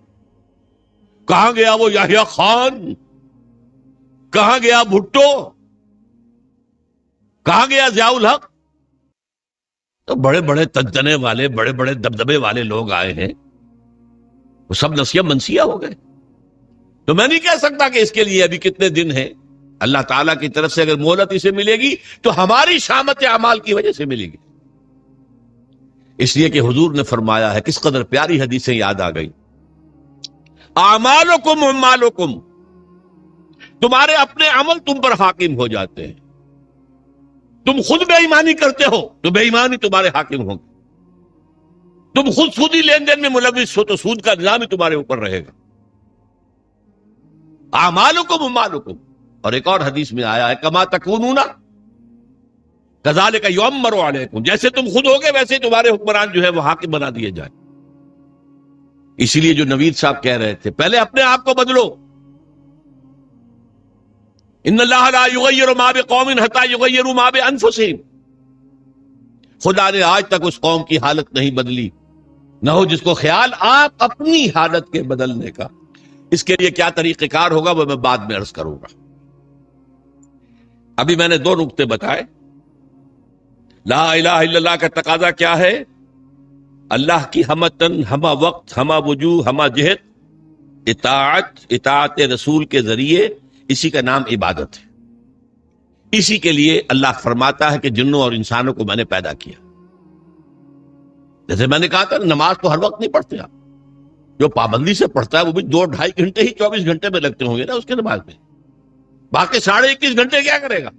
کہاں گیا وہ یحییٰ خان؟ کہاں گیا بھٹو؟ کہاں گیا ضیاء الحق؟ تو بڑے بڑے تنتنے والے، بڑے بڑے دبدبے والے لوگ آئے ہیں، وہ سب نسیم منسیہ ہو گئے۔ تو میں نہیں کہہ سکتا کہ اس کے لیے ابھی کتنے دن ہیں۔ اللہ تعالیٰ کی طرف سے اگر مہلت اسے ملے گی تو ہماری شامت اعمال کی وجہ سے ملے گی۔ اس لیے کہ حضور نے فرمایا ہے، کس قدر پیاری حدیثیں یاد آ گئی، اعمالکم اعمالکم، تمہارے اپنے عمل تم پر حاکم ہو جاتے ہیں۔ تم خود بے ایمانی کرتے ہو تو بے ایمانی تمہارے حاکم ہوں گے، تم خود سودی لین دین میں ملوث ہو تو سود کا نظام ہی تمہارے اوپر رہے گا۔ اعمالکم اعمالکم، اور ایک اور حدیث میں آیا ہے، کما تکونون کذالک یؤمر علیکم، جیسے تم خود ہوگے ویسے تمہارے حکمران جو ہے وہ حاکم بنا دیے جائیں۔ اسی لیے جو نوید صاحب کہہ رہے تھے، پہلے اپنے آپ کو بدلو۔ ان اللہ لا یغیر ما بقوم حتی یغیروا ما بانفسہم، خدا نے آج تک اس قوم کی حالت نہیں بدلی، نہ ہو جس کو خیال آپ اپنی حالت کے بدلنے کا۔ اس کے لیے کیا طریقہ کار ہوگا وہ میں بعد میں عرض کروں گا۔ ابھی میں نے 2 نقطے بتائے۔ لا الہ الا اللہ کا تقاضا کیا ہے؟ اللہ کی ہمہ تن، ہمہ وقت، ہمہ وجوہ، ہمہ جہت اطاعت رسول کے ذریعے، اسی کا نام عبادت ہے۔ اسی کے لیے اللہ فرماتا ہے کہ جنوں اور انسانوں کو میں نے پیدا کیا۔ جیسے میں نے کہا تھا نماز تو ہر وقت نہیں پڑھتے آپ، جو پابندی سے پڑھتا ہے وہ بھی 2-2.5 گھنٹے ہی 24 گھنٹے میں لگتے ہوں گے نا اس کے نماز میں، باقی 21.5 گھنٹے کیا کرے گا؟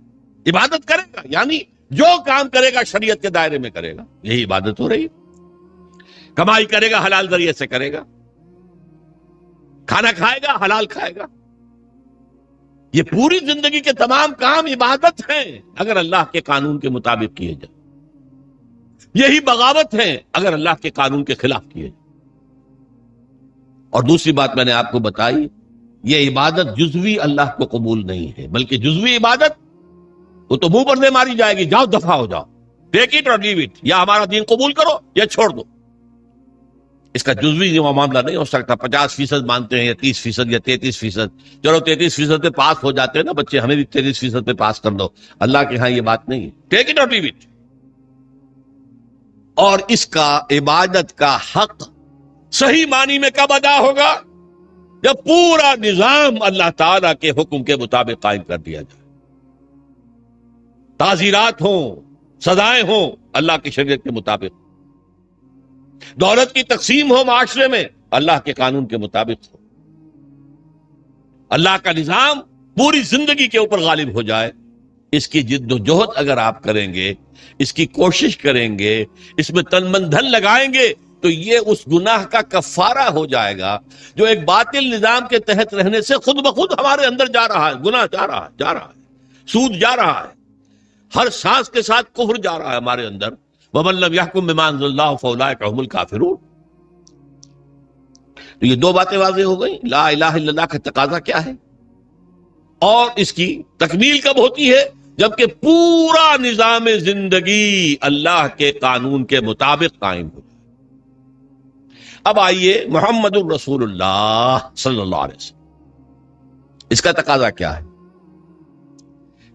عبادت کرے گا، یعنی جو کام کرے گا شریعت کے دائرے میں کرے گا، یہی عبادت ہو رہی ہے۔ کمائی کرے گا حلال ذریعے سے کرے گا، کھانا کھائے گا حلال کھائے گا، یہ پوری زندگی کے تمام کام عبادت ہیں اگر اللہ کے قانون کے مطابق کیے جائیں، یہی بغاوت ہیں اگر اللہ کے قانون کے خلاف کیے جائیں۔ اور دوسری بات میں نے آپ کو بتائی، یہ عبادت جزوی اللہ کو قبول نہیں ہے، بلکہ جزوی عبادت وہ تو منہ پر دے ماری جائے گی، جاؤ دفع ہو جاؤ، ٹیک اٹ اور لیو اٹ، یا ہمارا دین قبول کرو یا چھوڑ دو۔ اس کا جزوی جو معاملہ نہیں ہو سکتا۔ 50% مانتے ہیں یا 30% یا 33%، چلو 33% پہ پاس ہو جاتے ہیں نا بچے، ہمیں بھی 33% پہ پاس کر دو۔ اللہ کے ہاں یہ بات نہیں ہے، ٹیک اٹ اور لیو اٹ۔ اور اس کا عبادت کا حق صحیح معنی میں کب ادا ہوگا؟ جب پورا نظام اللہ تعالی کے حکم کے مطابق قائم کر دیا جائے، تعزیرات ہوں، سزائیں ہوں اللہ کی شریعت کے مطابق، دولت کی تقسیم ہو معاشرے میں اللہ کے قانون کے مطابق ہو، اللہ کا نظام پوری زندگی کے اوپر غالب ہو جائے۔ اس کی جد و جہد اگر آپ کریں گے، اس کی کوشش کریں گے، اس میں تن من دھن لگائیں گے، تو یہ اس گناہ کا کفارہ ہو جائے گا جو ایک باطل نظام کے تحت رہنے سے خود بخود ہمارے اندر جا رہا ہے۔ گناہ جا رہا ہے، سود جا رہا ہے، ہر سانس کے ساتھ کفر جا رہا ہے ہمارے اندر۔ وَمَن لَّمْ يَحْكُم بِمَا أَنزَلَ اللَّهُ فَأُولَٰئِكَ هُمُ الْكَافِرُونَ۔ تو یہ 2 باتیں واضح ہو گئیں، لا الہ الا اللہ کا تقاضا کیا ہے اور اس کی تکمیل کب ہوتی ہے؟ جبکہ پورا نظام زندگی اللہ کے قانون کے مطابق قائم ہو۔ اب آئیے محمد الرسول اللہ صلی اللہ علیہ وسلم، اس کا تقاضا کیا ہے؟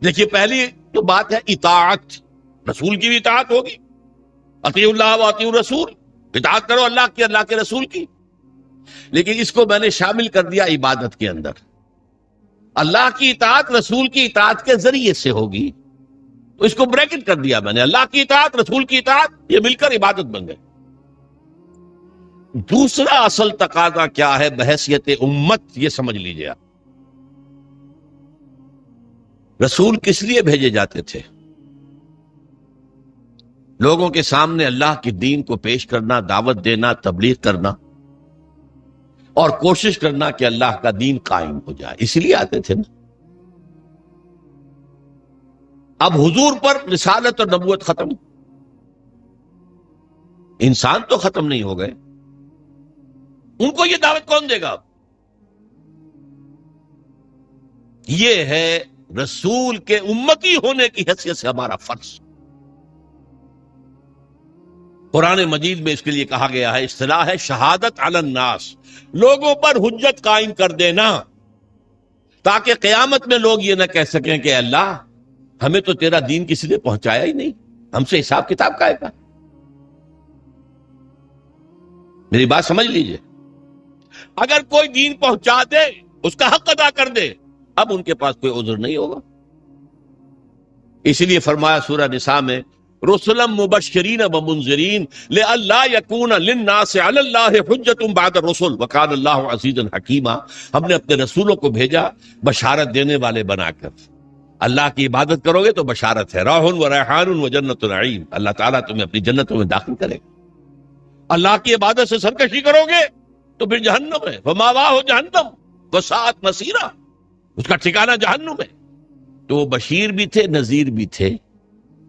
دیکھیے پہلی تو بات ہے اطاعت، رسول کی بھی اطاعت ہوگی، اطیعوا اللہ و اطیعوا الرسول، اطاعت کرو اللہ کی، اللہ کے رسول کی، لیکن اس کو میں نے شامل کر دیا عبادت کے اندر۔ اللہ کی اطاعت رسول کی اطاعت کے ذریعے سے ہوگی، تو اس کو بریکٹ کر دیا میں نے، اللہ کی اطاعت رسول کی اطاعت، یہ مل کر عبادت بن گئے۔ دوسرا اصل تقاضا کیا ہے بحیثیت امت، یہ سمجھ لیجیے آپ۔ رسول کس لیے بھیجے جاتے تھے؟ لوگوں کے سامنے اللہ کے دین کو پیش کرنا، دعوت دینا، تبلیغ کرنا، اور کوشش کرنا کہ اللہ کا دین قائم ہو جائے، اسی لیے آتے تھے نا۔ اب حضور پر رسالت اور نبوت ختم، انسان تو ختم نہیں ہو گئے، ان کو یہ دعوت کون دے گا؟ یہ ہے رسول کے امتی ہونے کی حیثیت سے ہمارا فرض۔ قرآن مجید میں اس کے لیے کہا گیا ہے، اصطلاح ہے شہادت علی الناس، لوگوں پر حجت قائم کر دینا، تاکہ قیامت میں لوگ یہ نہ کہہ سکیں کہ اللہ ہمیں تو تیرا دین کسی نے پہنچایا ہی نہیں، ہم سے حساب کتاب کا ہے۔ میری بات سمجھ لیجئے، اگر کوئی دین پہنچا دے، اس کا حق ادا کر دے، اب ان کے پاس کوئی عذر نہیں ہوگا۔ اسی لیے فرمایا سورہ نساء میں، رسلا مبشرین ومنذرین لئلا یکون للناس علی اللہ حجۃ بعد الرسل وکان اللہ عزیزا حکیما۔ ہم نے اپنے رسولوں کو بھیجا بشارت دینے والے بنا کر۔ اللہ کی عبادت کرو گے تو بشارت ہے، راح و ریحان و جنت النعیم، اللہ تعالیٰ تمہیں اپنی جنتوں میں داخل کرے گا۔ اللہ کی عبادت سے سرکشی کرو گے تو پھر جہنم ہے، فماواہ جہنم وساءت مصیرا، اس کا ٹھکانہ جہنم ہے۔ تو وہ بشیر بھی تھے، نذیر بھی تھے،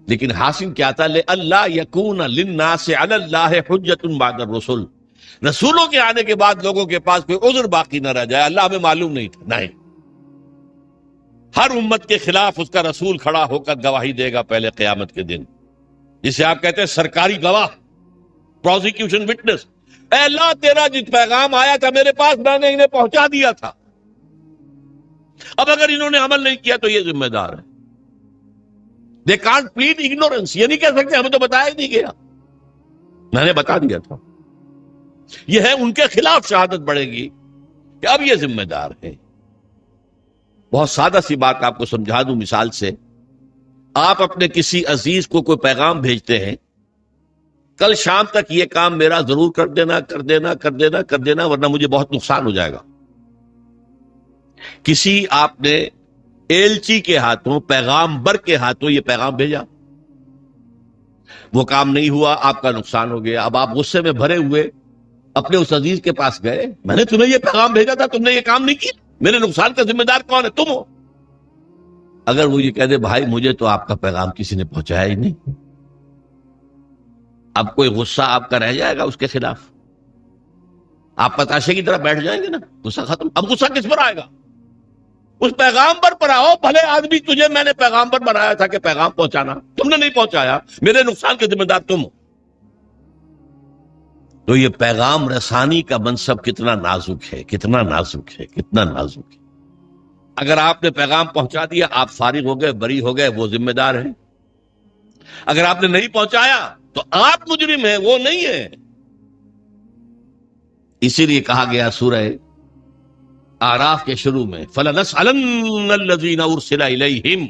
لیکن حاصل کیا تھا؟ لِأَلَّا يَكُونَ لِلنَّاسِ عَلَى اللَّهِ حُجَّةٌ بَعْدَ الرُّسُلِ، رسولوں کے آنے کے بعد لوگوں کے پاس کوئی عذر باقی نہ رہ جائے۔ اللہ ہمیں معلوم نہیں تھا، نہیں، ہر امت کے خلاف اس کا رسول کھڑا ہو کر گواہی دے گا پہلے قیامت کے دن، جسے آپ کہتے ہیں سرکاری گواہ، پروزیکیوشن وٹنس۔ اے اللہ تیرا جس پیغام آیا تھا میرے پاس، میں نے انہیں پہنچا دیا تھا، اب اگر انہوں نے عمل نہیں کیا تو یہ ذمہ دار ہے۔ They can't plead ignorance، یہ نہیں کہہ سکتے ہمیں تو بتایا ہی نہیں گیا، میں نے بتا دیا تھا۔ یہ ہے ان کے خلاف شہادت بڑھے گی کہ اب یہ ذمہ دار ہے۔ بہت سادہ سی بات آپ کو سمجھا دوں مثال سے، آپ اپنے کسی عزیز کو کوئی پیغام بھیجتے ہیں، کل شام تک یہ کام میرا ضرور کر دینا، کر دینا، کر دینا، کر دینا، ورنہ مجھے بہت نقصان ہو جائے گا۔ کسی آپ نے ایلچی کے ہاتھوں، پیغامبر کے ہاتھوں یہ پیغام بھیجا، وہ کام نہیں ہوا، آپ کا نقصان ہو گیا۔ اب آپ غصے میں بھرے ہوئے اپنے اس عزیز کے پاس گئے، میں نے تمہیں یہ پیغام بھیجا تھا، تم نے یہ کام نہیں کیا، میرے نقصان کا ذمہ دار کون ہے؟ تم ہو۔ اگر وہ یہ کہہ دے بھائی مجھے تو آپ کا پیغام کسی نے پہنچایا ہی نہیں، اب کوئی غصہ آپ کا رہ جائے گا اس کے خلاف؟ آپ پتاشے کی طرح بیٹھ جائیں گے نا، غصہ ختم۔ اب غصہ کس پر آئے گا؟ اس پیغامبر پر آؤ، بھلے آدمی تجھے میں نے پیغامبر بنایا تھا کہ پیغام پہنچانا، تم نے نہیں پہنچایا، میرے نقصان کے ذمہ دار تم ہو۔ تو یہ پیغام رسانی کا منصب کتنا نازک ہے، کتنا نازک ہے، کتنا نازک ہے۔ اگر آپ نے پیغام پہنچا دیا، آپ فارغ ہو گئے، بری ہو گئے، وہ ذمہ دار ہیں۔ اگر آپ نے نہیں پہنچایا تو آپ مجرم ہیں، وہ نہیں ہے۔ اسی لیے کہا گیا سورہ اعراف کے شروع میں، فَلَنَسْأَلَنَّ الَّذِينَ أُرْسِلَ إِلَيْهِمْ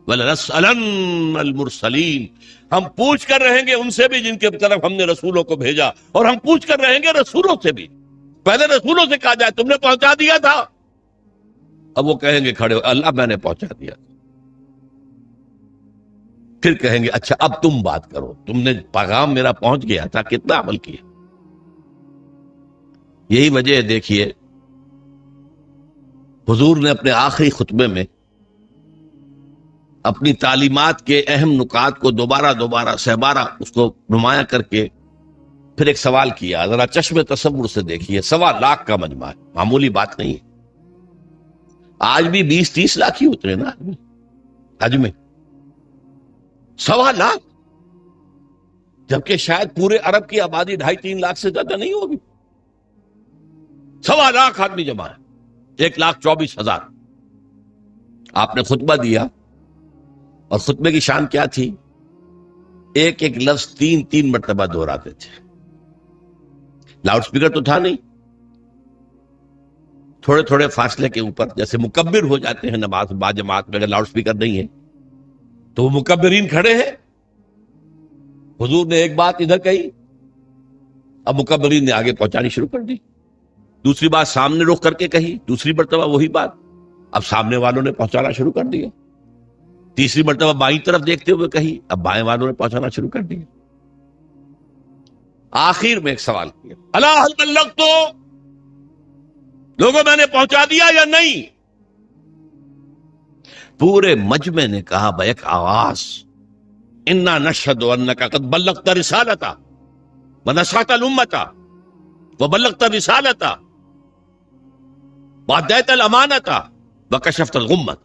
وَلَنَسْأَلَنَّ الْمُرْسَلِينَ، ہم پوچھ کر رہیں گے ان سے بھی جن کے طرف ہم نے رسولوں کو بھیجا، اور ہم پوچھ کر رہیں گے رسولوں سے بھی۔ پہلے رسولوں سے کہا جائے تم نے پہنچا دیا تھا، اب وہ کہیں گے کھڑے ہو اللہ میں نے پہنچا دیا، پھر کہیں گے اچھا اب تم بات کرو، تم نے پیغام میرا پہنچ گیا تھا، کتنا عمل کیا۔ یہی وجہ ہے، دیکھیے حضور نے اپنے آخری خطبے میں اپنی تعلیمات کے اہم نکات کو دوبارہ سہ بارہ اس کو نمایاں کر کے پھر ایک سوال کیا۔ ذرا چشم تصور سے دیکھیے، 1.25 لاکھ کا مجمع ہے، معمولی بات نہیں ہے۔ آج بھی 20-30 لاکھ ہی اترے نا حج میں، 1.25 لاکھ، جبکہ شاید پورے عرب کی آبادی 2.5-3 لاکھ سے زیادہ نہیں ہوگی۔ 1.25 لاکھ آدمی جمع ہے، 1,24,000۔ آپ نے خطبہ دیا، اور خطبے کی شان کیا تھی؟ ایک ایک لفظ 3 مرتبہ دہراتے تھے، لاؤڈ اسپیکر تو تھا نہیں، تھوڑے تھوڑے فاصلے کے اوپر جیسے مکبر ہو جاتے ہیں نماز با جماعت میں، اگر لاؤڈ اسپیکر نہیں ہے تو وہ مکبرین کھڑے ہیں. حضور نے ایک بات ادھر کہی، اب مکبرین نے آگے پہنچانی شروع کر دی. دوسری بات سامنے رخ کر کے کہی، دوسری مرتبہ وہی بات، اب سامنے والوں نے پہنچانا شروع کر دیا. تیسری مرتبہ بائیں طرف دیکھتے ہوئے کہی، اب بائیں والوں نے پہنچانا شروع کر دیا. آخر میں ایک سوال کیا، الا ہل بلغت، لوگوں میں نے پہنچا دیا یا نہیں؟ پورے مجمع نے کہا بیک آواز، انا نشہد انک قد بلغت رسالتا ونصحت الامتا وبلغت رسالتا وادیت الامانتا وکشفت الغمۃ.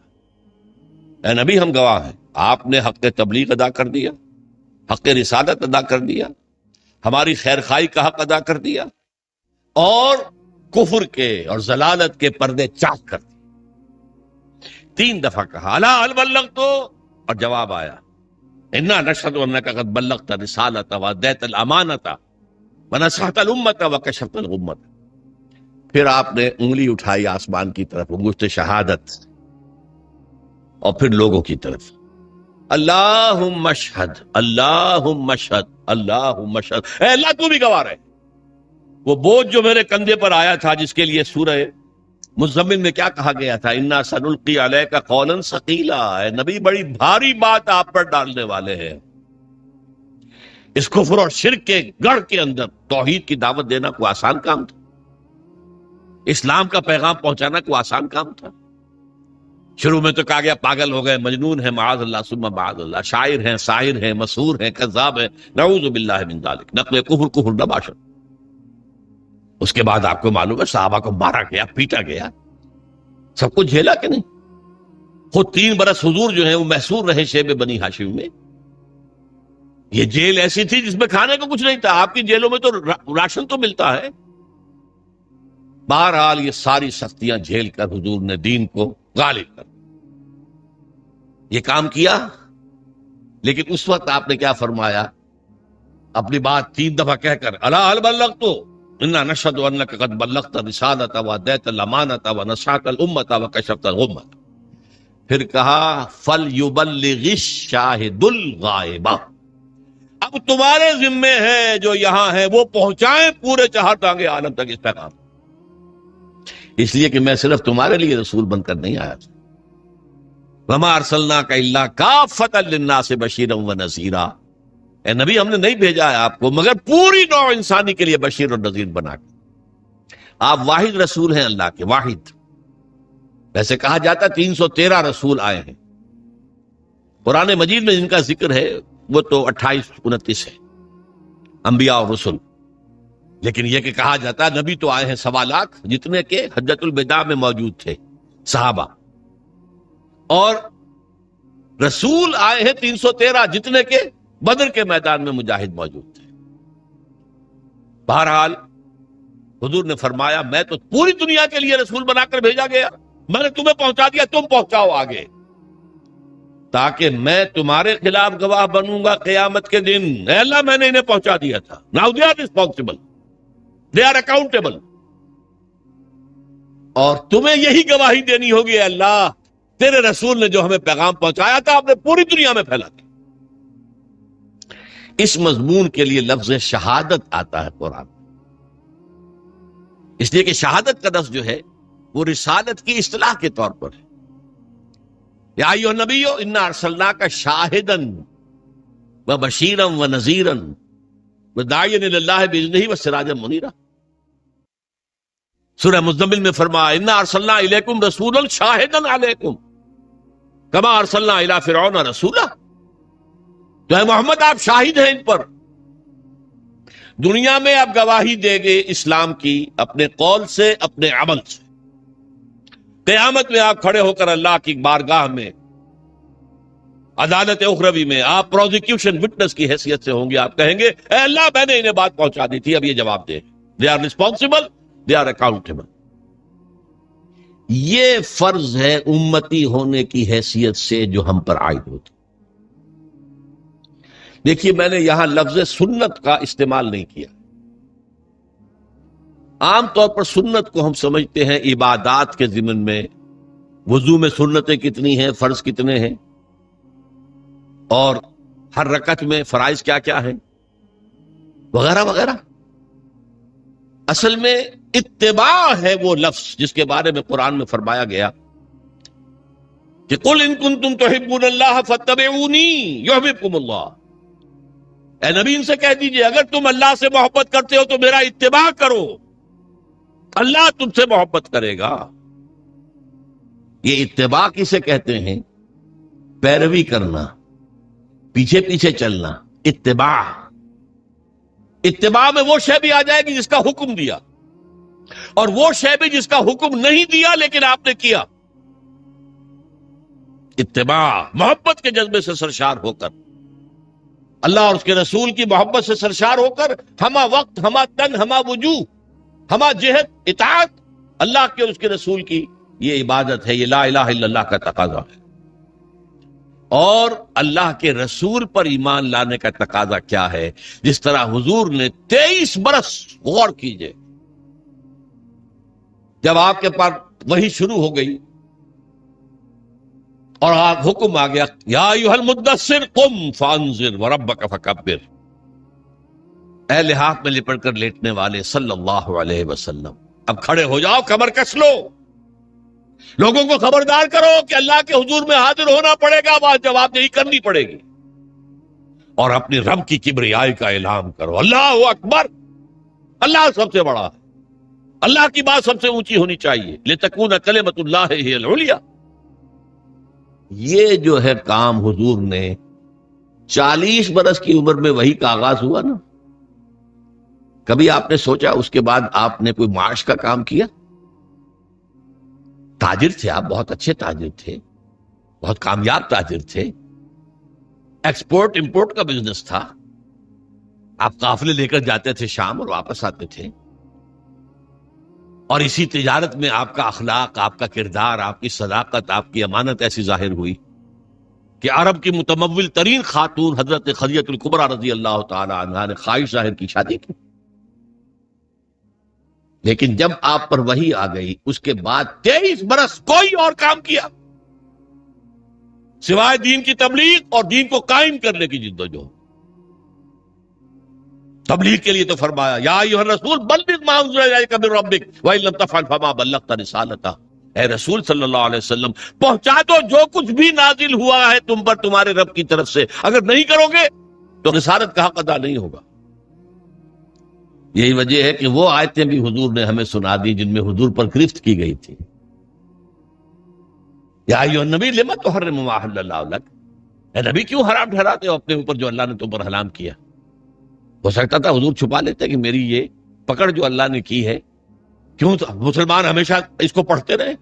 اے نبی ہم گواہ ہیں، آپ نے حق تبلیغ ادا کر دیا، حق رسالت ادا کر دیا، ہماری خیر خواہی کا حق ادا کر دیا، اور کفر کے اور ضلالت کے پردے چاک کر دیے. 3 دفعہ کہا الا هل بلغت، اور جواب آیا انا نشهد انک قد بلغت رسالۃ وادیت الامانۃ ونصحت الامۃ وکشفت الغمۃ. پھر آپ نے انگلی اٹھائی آسمان کی طرف، انگشت شہادت، اور پھر لوگوں کی طرف، اللہم اشہد اللہم اشہد اللہم اشہد. اے اللہ تو بھی گواہ رہے. وہ بوجھ جو میرے کندھے پر آیا تھا، جس کے لیے سورہ مزمل میں کیا کہا گیا تھا، انا سنلقی علیک قولا ثقیلا، اے نبی بڑی بھاری بات آپ پر ڈالنے والے ہیں. اس کفر اور شرک کے گڑھ کے اندر توحید کی دعوت دینا کوئی آسان کام تھا؟ اسلام کا پیغام پہنچانا کوئی آسان کام تھا؟ شروع میں تو کہا گیا پاگل ہو گئے، مجنون ہیں، معاذ اللہ ثم معاذ اللہ، شاعر ہیں، ساحر ہیں، مسحور ہیں، کذاب ہیں، نعوذ باللہ من ذالک، نقل کفر نباشر. اس کے بعد آپ کو معلوم ہے صحابہ کو مارا گیا، پیٹا گیا، سب کچھ جھیلا کہ نہیں؟ خود 3 برس حضور جو ہیں وہ محصور رہے شیب بنی ہاشم میں. یہ جیل ایسی تھی جس میں کھانے کو کچھ نہیں تھا. آپ کی جیلوں میں تو راشن تو ملتا ہے. بہرحال یہ ساری سختیاں جھیل کر حضور نے دین کو غالب کر یہ کام کیا. لیکن اس وقت آپ نے کیا فرمایا؟ اپنی بات 3 دفعہ کہہ کر الا هل بلغت انا نشهد انک قد بلغت رسالۃ وادیت الامانۃ ونصحت الامۃ وکشفت الغمۃ. پھر کہا فلیبلغ الشاہد الغائب، اب تمہارے ذمے ہے جو یہاں ہے وہ پہنچائیں پورے 4 ٹانگے عالم تک اس پیغام. اس لیے کہ میں صرف تمہارے لیے رسول بن کر نہیں آیا تھا. وما ارسلناک الا کافۃ للناس بشیرا ونذیرا، اے نبی ہم نے نہیں بھیجا ہے آپ کو مگر پوری نوع انسانی کے لیے بشیر اور نذیر بنا کے. آپ واحد رسول ہیں اللہ کے، واحد. ویسے کہا جاتا 313 رسول آئے ہیں. قرآن مجید میں جن کا ذکر ہے وہ تو 28-29 ہے انبیاء اور رسل. لیکن یہ کہ کہا جاتا نبی تو آئے ہیں 1.25 لاکھ، جتنے کہ حجۃ الوداع میں موجود تھے صحابہ، اور رسول آئے ہیں 313، جتنے کہ بدر کے میدان میں مجاہد موجود تھے. بہرحال حضور نے فرمایا میں تو پوری دنیا کے لیے رسول بنا کر بھیجا گیا، میں نے تمہیں پہنچا دیا، تم پہنچاؤ آگے، تاکہ میں تمہارے خلاف گواہ بنوں گا قیامت کے دن. اے اللہ میں نے انہیں پہنچا دیا تھا. Now they are responsible, they are accountable, اور تمہیں یہی گواہی دینی ہوگی اے اللہ تیرے رسول نے جو ہمیں پیغام پہنچایا تھا آپ نے پوری دنیا میں پھیلا دیا. اس مضمون کے لیے لفظ شہادت آتا ہے قرآن، اس لیے کہ شہادت کا لفظ جو ہے وہ رسالت کی اصطلاح کے طور پر ہے. یا ایھا النبی انا ارسلناک شاہدا وبشیرا ونذیرا وداعیا الی اللہ باذنہ وسراجا منیرا. سورہ مزمل میں فرمایا انا ارسلنا الیکم رسولا شاہدا علیکم کما ارسلنا الی فرعون رسولا. تو اے محمد آپ شاہد ہیں ان پر، دنیا میں آپ گواہی دیں گے اسلام کی اپنے قول سے، اپنے عمل سے. قیامت میں آپ کھڑے ہو کر اللہ کی بارگاہ میں عدالت اخروی میں آپ پروزیکیوشن وٹنس کی حیثیت سے ہوں گے. آپ کہیں گے اے اللہ میں نے انہیں بات پہنچا دی تھی، اب یہ جواب دے. They are responsible, they are accountable. یہ فرض ہے امتی ہونے کی حیثیت سے جو ہم پر عائد ہوتی. دیکھیے میں نے یہاں لفظ سنت کا استعمال نہیں کیا. عام طور پر سنت کو ہم سمجھتے ہیں عبادات کے ضمن میں، وضو میں سنتیں کتنی ہیں، فرض کتنے ہیں، اور ہر رکعت میں فرائض کیا کیا ہیں، وغیرہ وغیرہ۔ اصل میں اتباع ہے وہ لفظ جس کے بارے میں قرآن میں فرمایا گیا کہ قل ان کنتم تحبون اللہ فاتبعونی یحببکم اللہ۔ اے نبی ان سے کہہ دیجئے اگر تم اللہ سے محبت کرتے ہو تو میرا اتباع کرو، اللہ تم سے محبت کرے گا۔ یہ اتباع کسے کہتے ہیں؟ پیروی کرنا، پیچھے پیچھے چلنا، اتباع۔ اتباع میں وہ شے بھی آ جائے گی جس کا حکم دیا، اور وہ شے بھی جس کا حکم نہیں دیا لیکن آپ نے کیا۔ اتباع محبت کے جذبے سے سرشار ہو کر، اللہ اور اس کے رسول کی محبت سے سرشار ہو کر، ہمہ وقت، ہمہ تن، ہمہ وجوہ، ہمہ جہت اطاعت اللہ کے اور اس کے رسول کی، یہ عبادت ہے، یہ لا الہ الا اللہ کا تقاضا ہے۔ اور اللہ کے رسول پر ایمان لانے کا تقاضا کیا ہے؟ جس طرح حضور نے 23 برس، غور کیجئے، جب آپ کے پاس وحی شروع ہو گئی اور آپ حکم آ گیا یا ایھا المدثر قم فانذر وربک فکبر، اے لحاف میں لپٹ کر لیٹنے والے صلی اللہ علیہ وسلم، اب کھڑے ہو جاؤ، کمر کس لو، لوگوں کو خبردار کرو کہ اللہ کے حضور میں حاضر ہونا پڑے گا، بات جواب دہی کرنی پڑے گی، اور اپنی رب کی کبریائی کا اعلان کرو، اللہ اکبر، اللہ سب سے بڑا ہے، اللہ کی بات سب سے اونچی ہونی چاہیے، لتکون کلمۃ اللہ ہی العلیٰ۔ یہ جو ہے کام حضور نے 40 برس کی عمر میں وہی کا آغاز ہوا نا، کبھی آپ نے سوچا اس کے بعد آپ نے کوئی معاش کا کام کیا؟ تاجر تھے آپ، بہت اچھے تاجر تھے، بہت کامیاب تاجر تھے، ایکسپورٹ امپورٹ کا بزنس تھا، آپ قافلے لے کر جاتے تھے شام اور واپس آتے تھے، اور اسی تجارت میں آپ کا اخلاق، آپ کا کردار، آپ کی صداقت، آپ کی امانت ایسی ظاہر ہوئی کہ عرب کی متمول ترین خاتون حضرت خدیجہ الکبریٰ رضی اللہ تعالی عنہا نے خواہش ظاہر کی، شادی کی۔ لیکن جب آپ پر وحی آ گئی، اس کے بعد 23 برس کوئی اور کام کیا سوائے دین کی تبلیغ اور دین کو قائم کرنے کی جدوجہد۔ تبلیغ کے لیے تو فرمایا یا ایھا الرسول بلغ ما انزل الیک من ربک وان لم تفعل فما بلغت رسالتہ، اے رسول صلی اللہ علیہ وسلم پہنچا دو جو کچھ بھی نازل ہوا ہے تم پر تمہارے رب کی طرف سے، اگر نہیں کرو گے تو رسالت کا حق ادا نہیں ہوگا۔ یہی وجہ ہے کہ وہ آیتیں بھی حضور نے ہمیں سنا دی جن میں حضور پر گرفت کی گئی تھی، یا ایھا النبی لما تحرم ما احل اللہ لک، اے نبی کیوں حرام ٹھہراتے ہو اپنے اوپر جو اللہ نے تم پر حلال کیا؟ ہو سکتا تھا حضور چھپا لیتے کہ میری یہ پکڑ جو اللہ نے کی ہے، کیوں مسلمان ہمیشہ اس کو پڑھتے رہے؟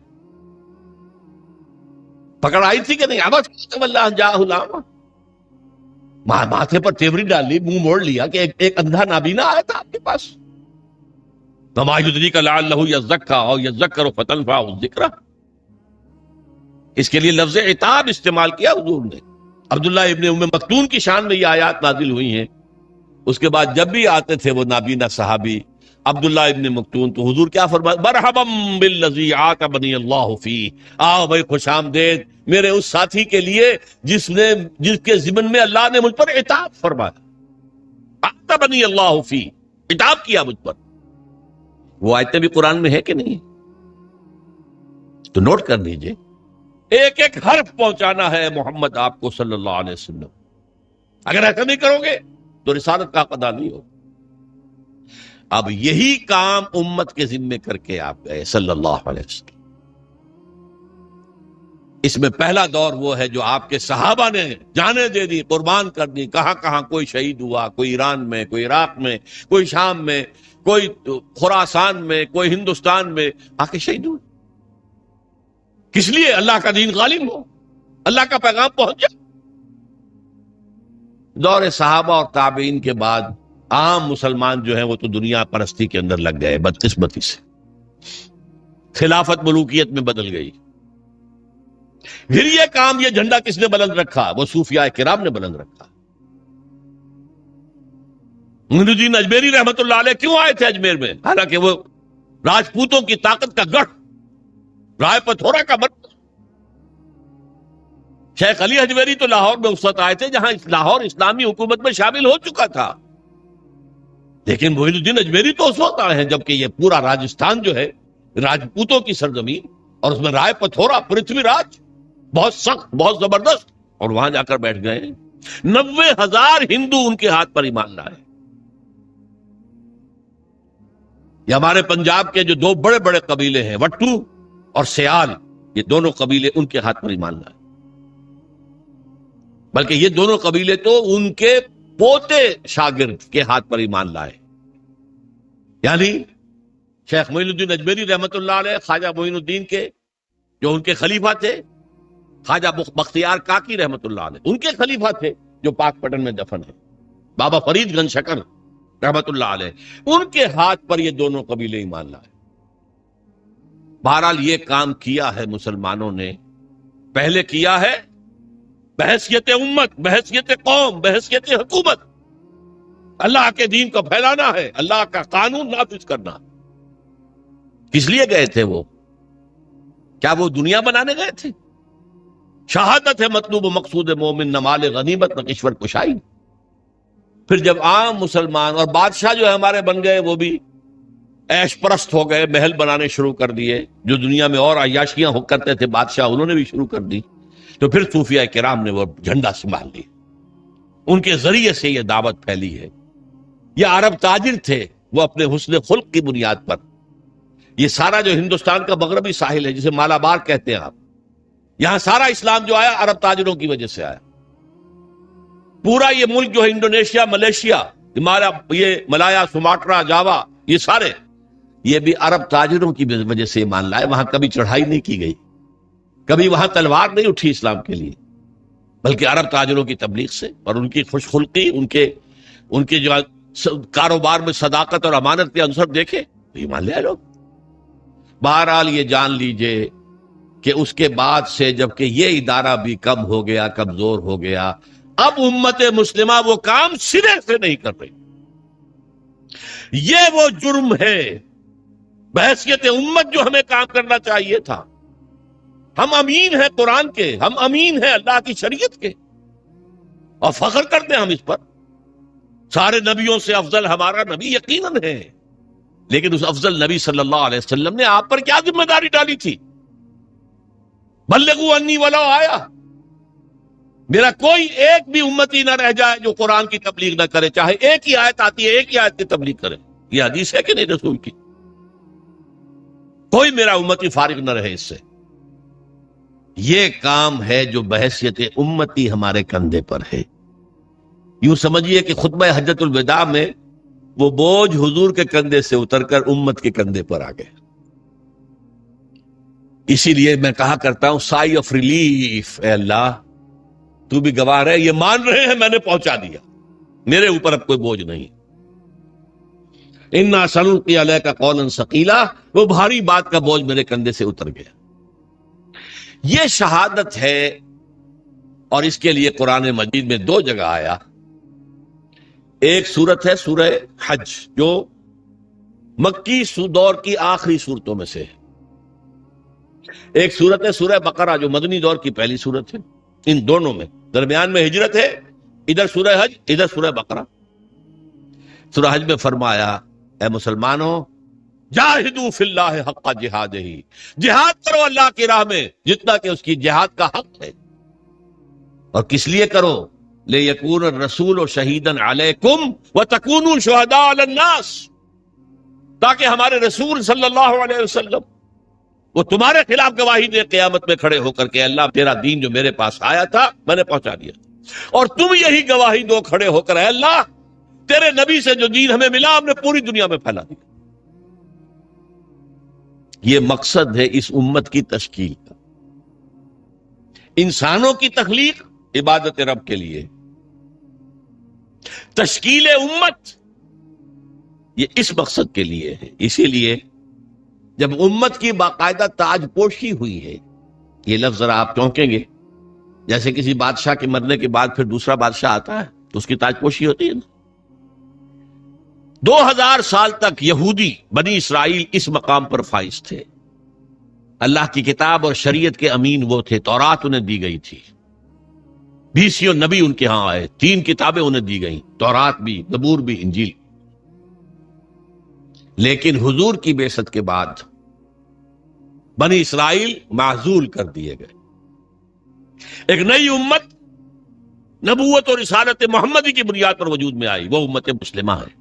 پکڑ آئی تھی کہ نہیں؟ ابس اللہ جاءہ العمى، ماتھے پر تیوری ڈال لی، منہ موڑ لیا کہ ایک اندھا نابینا آیا تھا آپ کے پاس، وما یدریک لعلہ یزکیٰ او یذکر فتنفعہ الذکریٰ، اس کے لیے لفظ عتاب استعمال کیا حضور نے۔ عبداللہ ابن ام مکتوم کی شان میں یہ آیات نازل ہوئی ہیں، اس کے بعد جب بھی آتے تھے وہ نابینا صحابی عبداللہ ابن مکتوم تو حضور کیا فرمایا؟ مرحبا بالذی عاتبنی اللہ فیہ، آؤ بھائی خوش آمدید میرے اس ساتھی کے لیے جس کے ضمن میں اللہ نے مجھ پر عتاب فرمایا، عاتبنی اللہ فیہ، عتاب کیا مجھ پر۔ وہ آیتیں بھی قرآن میں ہے کہ نہیں؟ تو نوٹ کر لیجئے، ایک ایک حرف پہنچانا ہے محمد آپ کو صلی اللہ علیہ وسلم، اگر ایسا نہیں کرو گے تو رسالت کا ادا نہیں ہو۔ اب یہی کام امت کے ذمے کر کے آپ گئے صلی اللہ علیہ وسلم۔ اس میں پہلا دور وہ ہے جو آپ کے صحابہ نے جانیں دے دی، قربان کر دی، کہاں کہاں کوئی شہید ہوا، کوئی ایران میں، کوئی عراق میں، کوئی شام میں، کوئی خراسان میں، کوئی ہندوستان میں آ کے شہید ہوئے۔ کس لیے؟ اللہ کا دین غالب ہو، اللہ کا پیغام پہنچ جائے۔ دور صحابہ اور تابعین کے بعد عام مسلمان جو ہیں وہ تو دنیا پرستی کے اندر لگ گئے بدقسمتی سے، خلافت ملوکیت میں بدل گئی۔ پھر یہ کام، یہ جھنڈا کس نے بلند رکھا؟ وہ صوفیاء کرام نے بلند رکھا۔ معین الدین اجمیری رحمت اللہ علیہ کیوں آئے تھے اجمیر میں؟ حالانکہ وہ راجپوتوں کی طاقت کا گڑھ، رائے پتھورا کا مرکز۔ شیخ علی حجویری تو لاہور میں اس وقت آئے تھے جہاں لاہور اسلامی حکومت میں شامل ہو چکا تھا، لیکن معین الدین اجمیری تو اس وقت آئے ہیں جبکہ یہ پورا راجستھان جو ہے راجپوتوں کی سرزمین، اور اس میں رائے پتھورا پرتھوی راج بہت سخت، بہت زبردست، اور وہاں جا کر بیٹھ گئے۔ 90,000 ہندو ان کے ہاتھ پر ایمان لائے۔ یہ ہمارے پنجاب کے جو دو بڑے بڑے قبیلے ہیں وٹو اور سیال، یہ دونوں قبیلے ان کے ہاتھ پر ایمان لائے، بلکہ یہ دونوں قبیلے تو ان کے پوتے شاگرد کے ہاتھ پر ایمان لائے، یعنی شیخ معین الدین اجمیری رحمت اللہ علیہ، خواجہ معین الدین کے جو ان کے خلیفہ تھے، خواجہ بختیار کاکی رحمت اللہ علیہ ان کے خلیفہ تھے جو پاک پٹن میں دفن ہے، بابا فرید گنج شکر رحمت اللہ علیہ، ان کے ہاتھ پر یہ دونوں قبیلے ایمان لائے۔ بہرحال یہ کام کیا ہے مسلمانوں نے، پہلے کیا ہے بحیثیت امت، بحیثیت قوم، بحیثیت حکومت، اللہ کے دین کو پھیلانا ہے، اللہ کا قانون نافذ کرنا۔ کس لیے گئے تھے وہ؟ کیا وہ دنیا بنانے گئے تھے؟ شہادت ہے مطلوب و مقصود مومن، نہ مال غنیمت نہ کشور کشائی۔ پھر جب عام مسلمان اور بادشاہ جو ہے ہمارے بن گئے، وہ بھی عیش پرست ہو گئے، محل بنانے شروع کر دیے، جو دنیا میں اور عیاشیاں ہو کرتے تھے بادشاہ انہوں نے بھی شروع کر دی، تو پھر صوفیاء کرام نے وہ جھنڈا سنبھال لی، ان کے ذریعے سے یہ دعوت پھیلی ہے۔ یہ عرب تاجر تھے، وہ اپنے حسن خلق کی بنیاد پر، یہ سارا جو ہندوستان کا مغربی ساحل ہے جسے مالابار کہتے ہیں آپ، یہاں سارا اسلام جو آیا عرب تاجروں کی وجہ سے آیا۔ پورا یہ ملک جو ہے انڈونیشیا، ملیشیا، یہ ملایا، سماٹرا، جاوا، یہ سارے یہ بھی عرب تاجروں کی وجہ سے ایمان لائے۔ وہاں کبھی چڑھائی نہیں کی گئی، کبھی وہاں تلوار نہیں اٹھی اسلام کے لیے، بلکہ عرب تاجروں کی تبلیغ سے اور ان کی خوش خلقی، ان کے جو کاروبار میں صداقت اور امانت کے عنصر دیکھے تو ایمان لے آئے لوگ۔ بہرحال یہ جان لیجئے کہ اس کے بعد سے جبکہ یہ ادارہ بھی کم ہو گیا، کمزور ہو گیا، اب امت مسلمہ وہ کام سرے سے نہیں کر رہی۔ یہ وہ جرم ہے بحیثیت امت جو ہمیں کام کرنا چاہیے تھا۔ ہم امین ہیں قرآن کے، ہم امین ہیں اللہ کی شریعت کے، اور فخر کرتے ہیں ہم اس پر۔ سارے نبیوں سے افضل ہمارا نبی یقیناً ہے، لیکن اس افضل نبی صلی اللہ علیہ وسلم نے آپ پر کیا ذمہ داری ڈالی تھی؟ بلغوا انی ولو آیا، میرا کوئی ایک بھی امتی نہ رہ جائے جو قرآن کی تبلیغ نہ کرے، چاہے ایک ہی آیت آتی ہے ایک ہی آیت کی تبلیغ کرے۔ یہ حدیث ہے کہ نہیں رسول کی؟ کوئی میرا امتی فارغ نہ رہے اس سے۔ یہ کام ہے جو بحیثیت امتی ہمارے کندھے پر ہے۔ یوں سمجھیے کہ خطبہ حجت الوداع میں وہ بوجھ حضور کے کندھے سے اتر کر امت کے کندھے پر آ گئے۔ اسی لیے میں کہا کرتا ہوں سائی آف ریلیف، اے اللہ تو بھی گواہ ہے، یہ مان رہے ہیں میں نے پہنچا دیا، میرے اوپر اب کوئی بوجھ نہیں۔ انا سنلقی علیک قولا ثقیلا، وہ بھاری بات کا بوجھ میرے کندھے سے اتر گیا۔ یہ شہادت ہے، اور اس کے لیے قرآن مجید میں 2 جگہ آیا۔ ایک سورت ہے سورہ حج جو مکی دور کی آخری صورتوں میں سے ہے، ایک سورت ہے سورہ بقرہ جو مدنی دور کی پہلی سورت ہے۔ ان دونوں میں درمیان میں ہجرت ہے، ادھر سورہ حج ادھر سورہ بقرہ۔ سورہ حج میں فرمایا اے مسلمانوں جاہدوا فی اللہ حق جہادہ، جہاد کرو اللہ کی راہ میں جتنا کہ اس کی جہاد کا حق ہے۔ اور کس لیے کرو؟ لِیَکُونَ الرَّسُولُ شَهِیدًا عَلَیکُمْ وَتَکُونُوا شُہَدَاءَ عَلَى النَّاسِ، تاکہ ہمارے رسول صلی اللہ علیہ وسلم وہ تمہارے خلاف گواہی دے قیامت میں کھڑے ہو کر کے اللہ تیرا دین جو میرے پاس آیا تھا میں نے پہنچا دیا، اور تم یہی گواہی دو کھڑے ہو کر اے اللہ تیرے نبی سے جو دین ہمیں ملا ہم نے پوری دنیا میں پھیلا دیا۔ یہ مقصد ہے اس امت کی تشکیل کا، انسانوں کی تخلیق عبادت رب کے لیے، تشکیل امت یہ اس مقصد کے لیے ہے۔ اسی لیے جب امت کی باقاعدہ تاج پوشی ہوئی ہے، یہ لفظ ذرا آپ چونکیں گے، جیسے کسی بادشاہ کے مرنے کے بعد پھر دوسرا بادشاہ آتا ہے تو اس کی تاج پوشی ہوتی ہے نا، 2000 سال تک یہودی بنی اسرائیل اس مقام پر فائز تھے. اللہ کی کتاب اور شریعت کے امین وہ تھے. تورات انہیں دی گئی تھی. 20 نبی ان کے ہاں آئے. 3 کتابیں انہیں دی گئیں, تورات بھی, زبور بھی, انجیل. لیکن حضور کی بعثت کے بعد بنی اسرائیل معزول کر دیے گئے. ایک نئی امت نبوت اور رسالت محمدی کی بنیاد پر وجود میں آئی. وہ امت مسلمہ ہے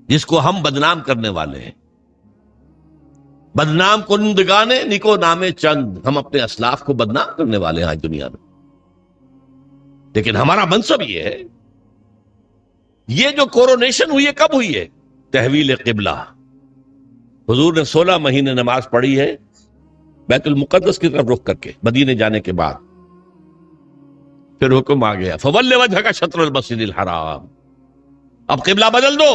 جس کو ہم بدنام کرنے والے ہیں. بدنام کنندگانے نکو نامے چند. ہم اپنے اسلاف کو بدنام کرنے والے ہیں آج دنیا میں. لیکن ہمارا منصب یہ ہے, یہ جو کورونیشن ہوئی ہے کب ہوئی ہے؟ تحویل قبلہ. حضور نے 16 مہینے نماز پڑھی ہے بیت المقدس کی طرف رخ کر کے مدینے جانے کے بعد. پھر حکم آ گیا فول وجہک شطر المسجد الحرام. اب قبلہ بدل دو,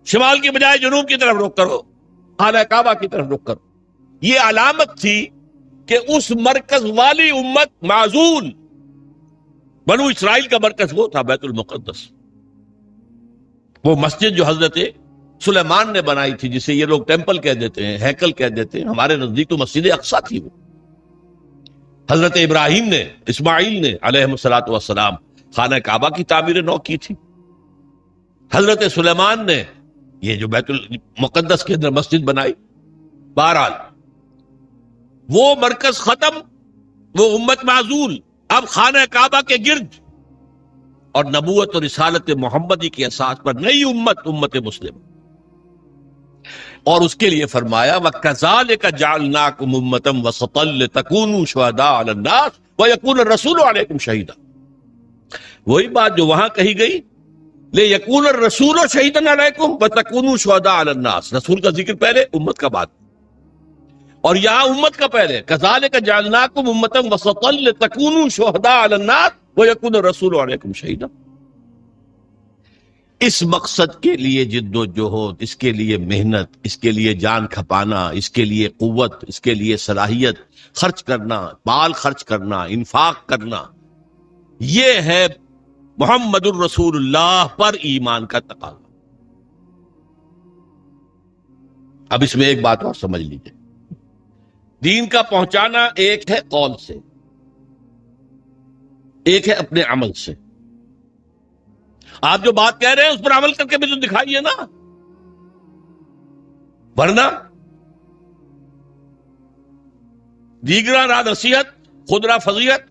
شمال کی بجائے جنوب کی طرف رخ کرو, خانہ کعبہ کی طرف رخ کرو. یہ علامت تھی کہ اس مرکز والی امت معزول. بنو اسرائیل کا مرکز وہ تھا بیت المقدس. وہ مسجد جو حضرت سلیمان نے بنائی تھی, جسے یہ لوگ ٹیمپل کہہ دیتے ہیں, ہیکل کہہ دیتے ہیں, ہمارے نزدیک تو مسجد اقصی تھی. وہ حضرت ابراہیم نے, اسماعیل نے علیہ الصلوۃ والسلام خانہ کعبہ کی تعمیر نو کی تھی. حضرت سلیمان نے یہ جو بیت المقدس کے اندر مسجد بنائی. بہرحال وہ مرکز ختم, وہ امت معزول. اب خانہ کعبہ کے گرد اور نبوت اور رسالت محمدی کے اساس پر نئی امت, امت مسلم. اور اس کے لیے فرمایا وَكَذَلِكَ جَعَلْنَاكُمْ أُمَّةً وَسَطًا لِتَكُونُوا شُهَدَاءَ عَلَى النَّاسِ وَيَكُونَ الرَّسُولُ عَلَيْكُمْ شَهِيدًا. وہی بات جو وہاں کہی گئی لِيَكُونَ الرَّسُولُ شَهِيدًا عَلَيْكُمْ وَتَكُونُوا شُهَدَاءَ عَلَى النَّاسِ. رسول کا ذکر پہلے, امت کا بعد. اور یہاں امت کا پہلے كَذَلِكَ جَعَلْنَاكُمْ أُمَّةً وَسَطًا لِتَكُونُوا شُهَدَاءَ عَلَى النَّاسِ وَيَكُونَ الرَّسُولُ عَلَيْكُمْ شَهِيدًا. اس مقصد کے لیے جد و جہد, اس کے لیے محنت, اس کے لیے جان کھپانا, اس کے لیے قوت, اس کے لیے صلاحیت خرچ کرنا, مال خرچ کرنا, انفاق کرنا, یہ ہے محمد الرسول اللہ پر ایمان کا تقاضا. اب اس میں ایک بات اور سمجھ لیجیے. دین کا پہنچانا ایک ہے قول سے, ایک ہے اپنے عمل سے. آپ جو بات کہہ رہے ہیں اس پر عمل کر کے بھی تو دکھائیے نا, ورنہ دیگرا را نصیحت خود را فضیحت.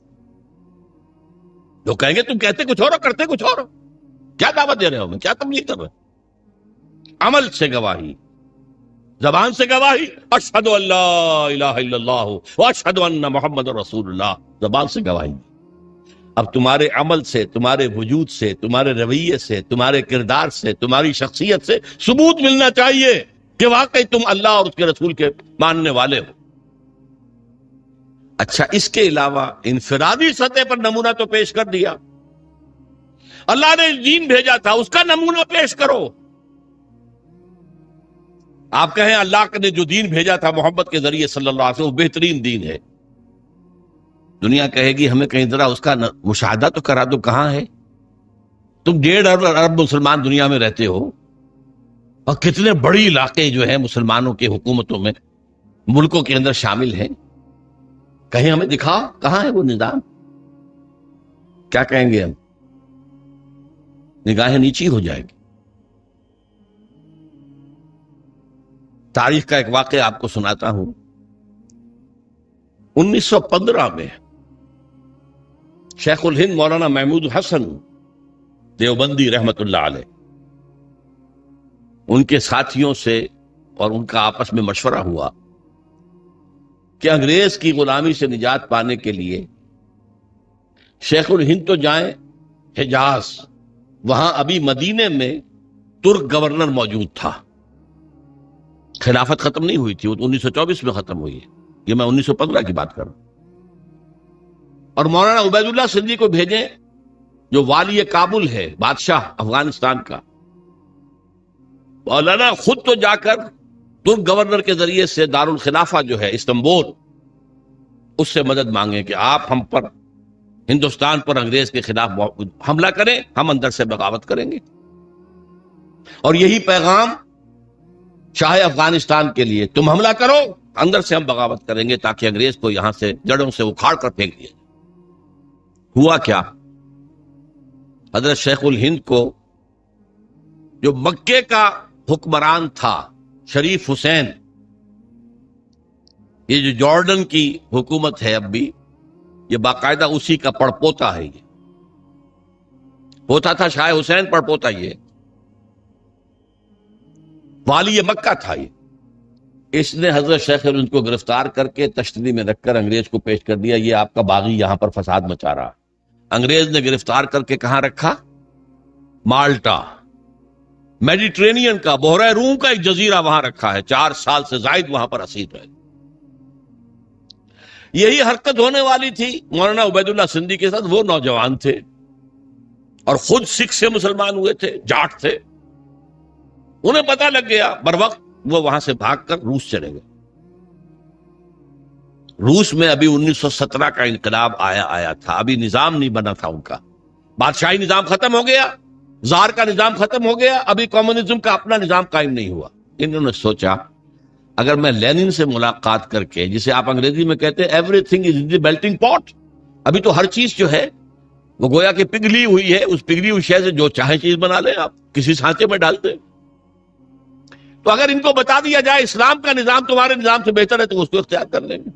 لوگ کہیں گے تم کہتے کچھ اور کرتے کچھ اور, کیا دعوت دے رہے ہو, میں کیا تبلیغ کر رہے ہو؟ عمل سے گواہی, زبان سے گواہی, اشہد ان لا الہ الا اللہ واشہد ان محمد رسول اللہ, زبان سے گواہی. اب تمہارے عمل سے, تمہارے وجود سے, تمہارے رویے سے, تمہارے کردار سے, تمہاری شخصیت سے ثبوت ملنا چاہیے کہ واقعی تم اللہ اور اس کے رسول کے ماننے والے ہو. اچھا, اس کے علاوہ انفرادی سطح پر نمونہ تو پیش کر دیا. اللہ نے دین بھیجا تھا, اس کا نمونہ پیش کرو. آپ کہیں اللہ نے جو دین بھیجا تھا محمد کے ذریعے صلی اللہ علیہ وسلم وہ بہترین دین ہے. دنیا کہے گی ہمیں کہیں ذرا اس کا مشاہدہ تو کرا دو, کہاں ہے؟ تم 1.5 ارب مسلمان دنیا میں رہتے ہو, اور کتنے بڑی علاقے جو ہیں مسلمانوں کے حکومتوں میں, ملکوں کے اندر شامل ہیں. کہیں ہمیں دکھاؤ کہاں ہے وہ نظام. کیا کہیں گے ہم؟ نگاہیں نیچی ہو جائے گی. تاریخ کا ایک واقعہ آپ کو سناتا ہوں. 1915 میں شیخ الہند مولانا محمود حسن دیوبندی رحمت اللہ علیہ, ان کے ساتھیوں سے اور ان کا آپس میں مشورہ ہوا کہ انگریز کی غلامی سے نجات پانے کے لیے شیخ الہند تو جائیں حجاز, وہاں ابھی مدینے میں ترک گورنر موجود تھا. خلافت ختم نہیں ہوئی تھی, وہ 1924 میں ختم ہوئی ہے, یہ میں 1915 کی بات کر رہا ہوں. اور مولانا عبید اللہ سندھی کو بھیجیں جو والی کابل ہے, بادشاہ افغانستان کا. مولانا خود تو جا کر ترک گورنر کے ذریعے سے دارالخلافہ جو ہے استنبول, اس سے مدد مانگیں کہ آپ ہم پر, ہندوستان پر انگریز کے خلاف حملہ کریں, ہم اندر سے بغاوت کریں گے. اور یہی پیغام شاہ افغانستان کے لیے، تم حملہ کرو، اندر سے ہم بغاوت کریں گے تاکہ انگریز کو یہاں سے جڑوں سے اکھاڑ کر پھینک دیا جائے۔ ہوا کیا؟ حضرت شیخ الہند کو، جو مکے کا حکمران تھا، شریف حسین، یہ جو جارڈن کی حکومت ہے اب بھی، یہ باقاعدہ اسی کا پڑپوتا ہے، یہ پوتا تھا شاہ حسین، پڑپوتا یہ والی مکہ تھا۔ یہ اس نے حضرت شیخ الہند کو گرفتار کر کے تشتری میں رکھ کر انگریز کو پیش کر دیا، یہ آپ کا باغی یہاں پر فساد مچا رہا۔ انگریز نے گرفتار کر کے کہاں رکھا؟ مالٹا، میڈیٹرینین کا، بحیرہ روم کا ایک جزیرہ وہاں رکھا ہے، 4 سال سے زائد وہاں پر اسیر رہے۔ یہی حرکت ہونے والی تھی مولانا عبید اللہ سندھی کے ساتھ، وہ نوجوان تھے اور خود سکھ سے مسلمان ہوئے تھے، جاٹ تھے، انہیں پتہ لگ گیا بروقت، وہ وہاں سے بھاگ کر روس چلے گئے۔ روس میں ابھی 1917 کا انقلاب آیا تھا، ابھی نظام نہیں بنا تھا ان کا، بادشاہی نظام ختم ہو گیا، زار کا نظام ختم ہو گیا، ابھی کمیونزم کا اپنا نظام قائم نہیں ہوا۔ انہوں نے سوچا اگر میں لینن سے ملاقات کر کے، جسے آپ انگریزی میں کہتے ہیں every thing is in the melting پاٹ، ابھی تو ہر چیز جو ہے وہ گویا کہ پگھلی ہوئی ہے، اس پگھلی ہوئی شے سے جو چاہے چیز بنا لیں آپ، کسی سانچے میں ڈال دیں۔ تو اگر ان کو بتا دیا جائے اسلام کا نظام تمہارے نظام سے بہتر ہے تو اس کو اختیار کر لیں گے۔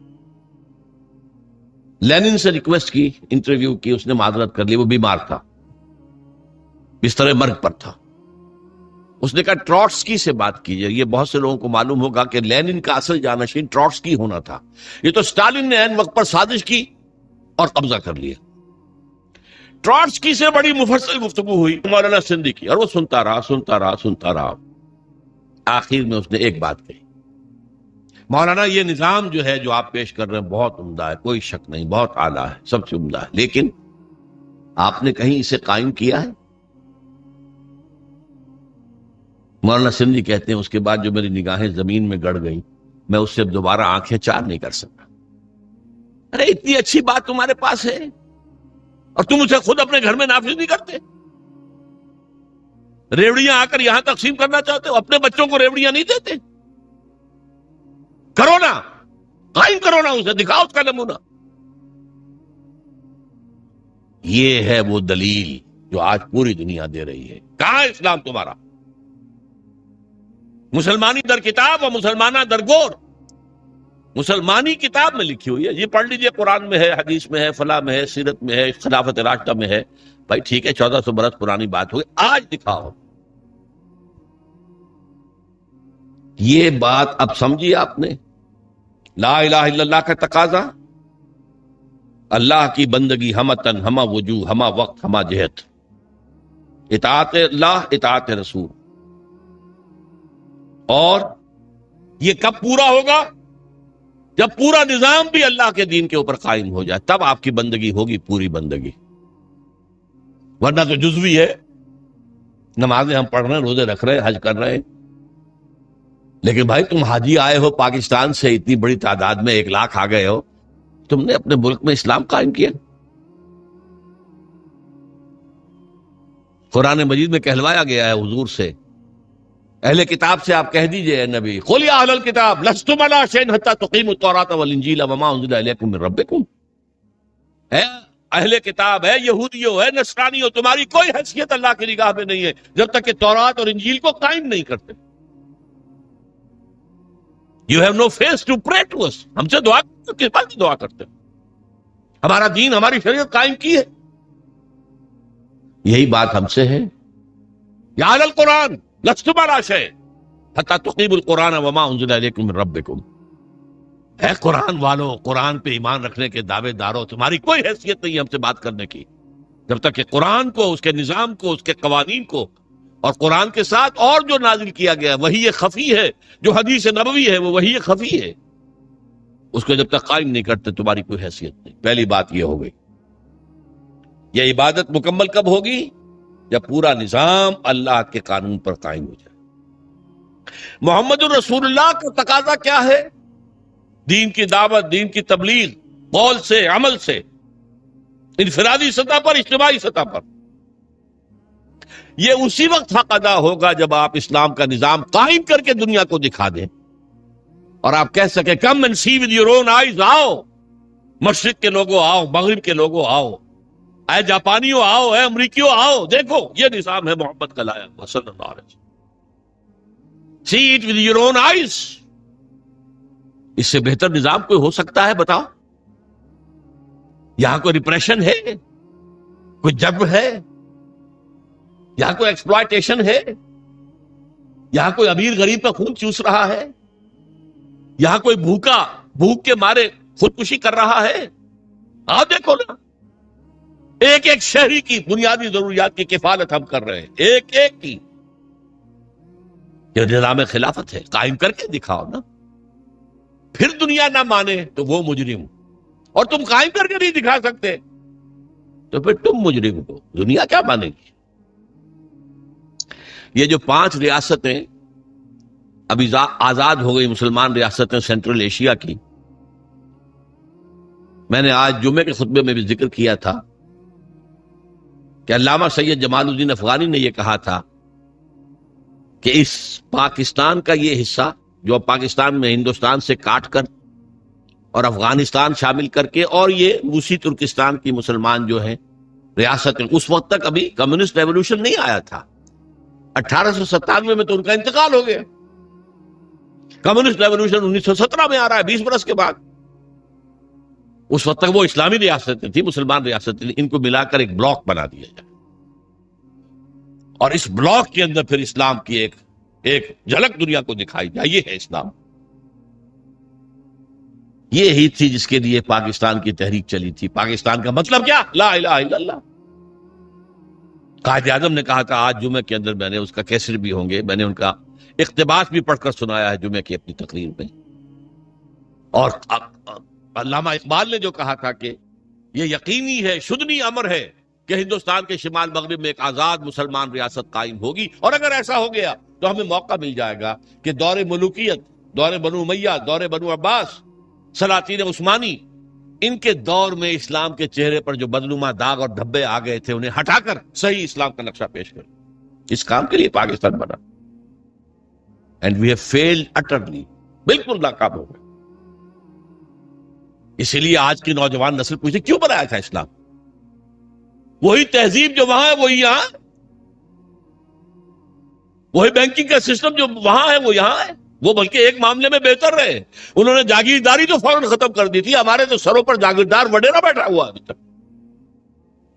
لینن سے ریکویسٹ کی، انٹرویو کی، اس نے معذرت کر لی، وہ بیمار تھا، بستر مرگ پر تھا۔ اس نے کہا ٹروٹسکی سے بات کیجئے۔ یہ بہت سے لوگوں کو معلوم ہوگا کہ لینن کا اصل جانشین ٹروٹسکی ہونا تھا، یہ تو اسٹالن نے عین وقت پر سازش کی اور قبضہ کر لیا۔ ٹروٹسکی سے بڑی مفصل گفتگو ہوئی مولانا سندھی کی، اور وہ سنتا رہا۔ آخر میں اس نے ایک بات کہی، مولانا یہ نظام جو ہے جو آپ پیش کر رہے ہیں بہت عمدہ ہے، کوئی شک نہیں، بہت اعلیٰ ہے، سب سے عمدہ ہے، لیکن آپ نے کہیں اسے قائم کیا ہے؟ مولانا سندھی کہتے ہیں اس کے بعد جو میری نگاہیں زمین میں گڑ گئیں، میں اس سے دوبارہ آنکھیں چار نہیں کر سکتا۔ ارے اتنی اچھی بات تمہارے پاس ہے اور تم اسے خود اپنے گھر میں نافذ نہیں کرتے، ریوڑیاں آ کر یہاں تقسیم کرنا چاہتے ہو، اپنے بچوں کو ریوڑیاں نہیں دیتے؟ کرو نا، قائم کرو نا، اسے دکھاؤ اس کا نمونہ۔ یہ ہے وہ دلیل جو آج پوری دنیا دے رہی ہے۔ کہاں ہے اسلام تمہارا؟ مسلمانی در کتاب و مسلمانہ در گور، مسلمانی کتاب میں لکھی ہوئی ہے، یہ پڑھ لیجئے، قرآن میں ہے، حدیث میں ہے، فلاں میں ہے، سیرت میں ہے، خلافت راشدہ میں ہے۔ بھائی ٹھیک ہے، 1400 برس پرانی بات ہوئی، آج دکھاؤ۔ یہ بات اب سمجھی آپ نے؟ لا الہ الا اللہ کا تقاضا، اللہ کی بندگی ہمہ تن، ہمہ وجوہ، ہمہ وقت، ہمہ جہت، اطاعت اللہ، اطاعت رسول۔ اور یہ کب پورا ہوگا؟ جب پورا نظام بھی اللہ کے دین کے اوپر قائم ہو جائے، تب آپ کی بندگی ہوگی پوری بندگی، ورنہ تو جزوی ہے۔ نمازیں ہم پڑھ رہے ہیں، روزے رکھ رہے ہیں، حج کر رہے ہیں، لیکن بھائی تم حاجی آئے ہو پاکستان سے، اتنی بڑی تعداد میں 1 لاکھ آ گئے ہو، تم نے اپنے ملک میں اسلام قائم کیا؟ قرآن مجید میں کہلوایا گیا ہے حضور سے، اہل کتاب سے آپ کہہ دیجئے اے نبی، قل یا اہل الکتاب لستم علی شیء حتی تقیموا التوراۃ والانجیل وما انزل الیکم من ربکم۔ اے اہل کتاب، ہے یہودیوں، ہے نصرانیوں، تمہاری کوئی حیثیت اللہ کی نگاہ میں نہیں ہے جب تک کہ تورات اور انجیل کو قائم نہیں کرتے۔ You have no face to pray to us، ہم سے دعا کرتے، کس بات کی دعا کرتے؟ ہمارا دین، ہماری شریعت قائم کی ہے، یہی بات ہم سے ہے۔ یا اہل القرآن لستم علی شیء حتی تقیموا القرآن وما انزل الیکم من ربکم۔ اے قرآن والو، قرآن پہ ایمان رکھنے کے دعوے دارو، تمہاری کوئی حیثیت نہیں ہے ہم سے بات کرنے کی جب تک کہ قرآن کو، اس کے نظام کو، اس کے قوانین کو، اور قرآن کے ساتھ اور جو نازل کیا گیا وہی خفی ہے، جو حدیث نبوی ہے وہ وہی خفی ہے، اس کو جب تک قائم نہیں کرتے تمہاری کوئی حیثیت نہیں۔ پہلی بات یہ ہو گئی۔ یہ عبادت مکمل کب ہوگی؟ جب پورا نظام اللہ کے قانون پر قائم ہو جائے۔ محمد الرسول اللہ کا تقاضا کیا ہے؟ دین کی دعوت، دین کی تبلیغ، قول سے، عمل سے، انفرادی سطح پر، اجتماعی سطح پر۔ یہ اسی وقت حق ادا ہوگا جب آپ اسلام کا نظام قائم کر کے دنیا کو دکھا دیں اور آپ کہہ سکیں come and see with your own eyes, آؤ مشرق کے لوگوں آؤ، مغرب کے لوگوں آؤ، اے جاپانیوں آؤ، اے امریکیوں آؤ، دیکھو یہ نظام ہے محمد کا لایا ہوا صلی اللہ علیہ وسلم. See it with your own eyes. اس سے بہتر نظام کوئی ہو سکتا ہے؟ بتاؤ. یہاں کوئی ریپریشن ہے؟ کوئی جبر ہے؟ یہاں کوئی ایکسپلائٹیشن ہے؟ یہاں کوئی امیر غریب کا خون چوس رہا ہے؟ یہاں کوئی بھوک کے مارے خودکشی کر رہا ہے؟ آپ دیکھو نا، ایک ایک شہری کی بنیادی ضروریات کی کفالت ہم کر رہے ہیں، ایک ایک کی. یہ نظام خلافت ہے، قائم کر کے دکھاؤ نا. پھر دنیا نہ مانے تو وہ مجرم، اور تم قائم کر کے نہیں دکھا سکتے تو پھر تم مجرم ہو، دنیا کیا مانے گی؟ یہ جو 5 ریاستیں ابھی آزاد ہو گئی، مسلمان ریاستیں سینٹرل ایشیا کی، میں نے آج جمعے کے خطبے میں بھی ذکر کیا تھا کہ علامہ سید جمال الدین افغانی نے یہ کہا تھا کہ اس پاکستان کا یہ حصہ جو پاکستان میں ہندوستان سے کاٹ کر اور افغانستان شامل کر کے اور یہ روسی ترکستان کی مسلمان جو ہیں ریاستیں، اس وقت تک ابھی کمیونسٹ ریولوشن نہیں آیا تھا. 1897 میں تو ان کا انتقال ہو گیا. کمیونسٹ ریولوشن 1917 میں آ رہا ہے، 20 برس کے بعد. اس وقت تک وہ اسلامی ریاستیں تھیں، مسلمان ریاستیں، ان کو ملا کر ایک بلاک بنا دیا جائے اور اس بلاک کے اندر پھر اسلام کی ایک جھلک دنیا کو دکھائی جائے. یہ ہے اسلام. یہ ہی تھی جس کے لیے پاکستان کی تحریک چلی تھی. پاکستان کا مطلب کیا؟ لا الہ الا اللہ. قائد اعظم نے کہا تھا، آج جمعے کے اندر میں نے اس کا کیسٹ بھی ہوں گے، میں نے ان کا اقتباس بھی پڑھ کر سنایا ہے جمعے کی اپنی تقریر میں. اور علامہ اقبال نے جو کہا تھا کہ یہ یقینی ہے، شدنی امر ہے کہ ہندوستان کے شمال مغرب میں ایک آزاد مسلمان ریاست قائم ہوگی، اور اگر ایسا ہو گیا تو ہمیں موقع مل جائے گا کہ دور ملوکیت، دور بنو امیہ، دور بنو عباس، سلاطین عثمانی، ان کے دور میں اسلام کے چہرے پر جو بدنما داغ اور دھبے آ گئے تھے انہیں ہٹا کر صحیح اسلام کا نقشہ پیش کر. اس کام کے لیے پاکستان بنا. And we have failed utterly. بالکل ناکام ہو گئے. اسی لیے آج کی نوجوان نسل پوچھتے کیوں بنایا تھا اسلام؟ وہی تہذیب جو وہاں ہے وہی یہاں، وہی بینکنگ کا سسٹم جو وہاں ہے وہ یہاں ہے. وہ بلکہ ایک معاملے میں بہتر رہے، انہوں نے جاگیرداری تو فوراً ختم کر دی تھی. ہمارے تو سروں پر جاگیردار وڈیرا بیٹھا ہوا ابھی تک.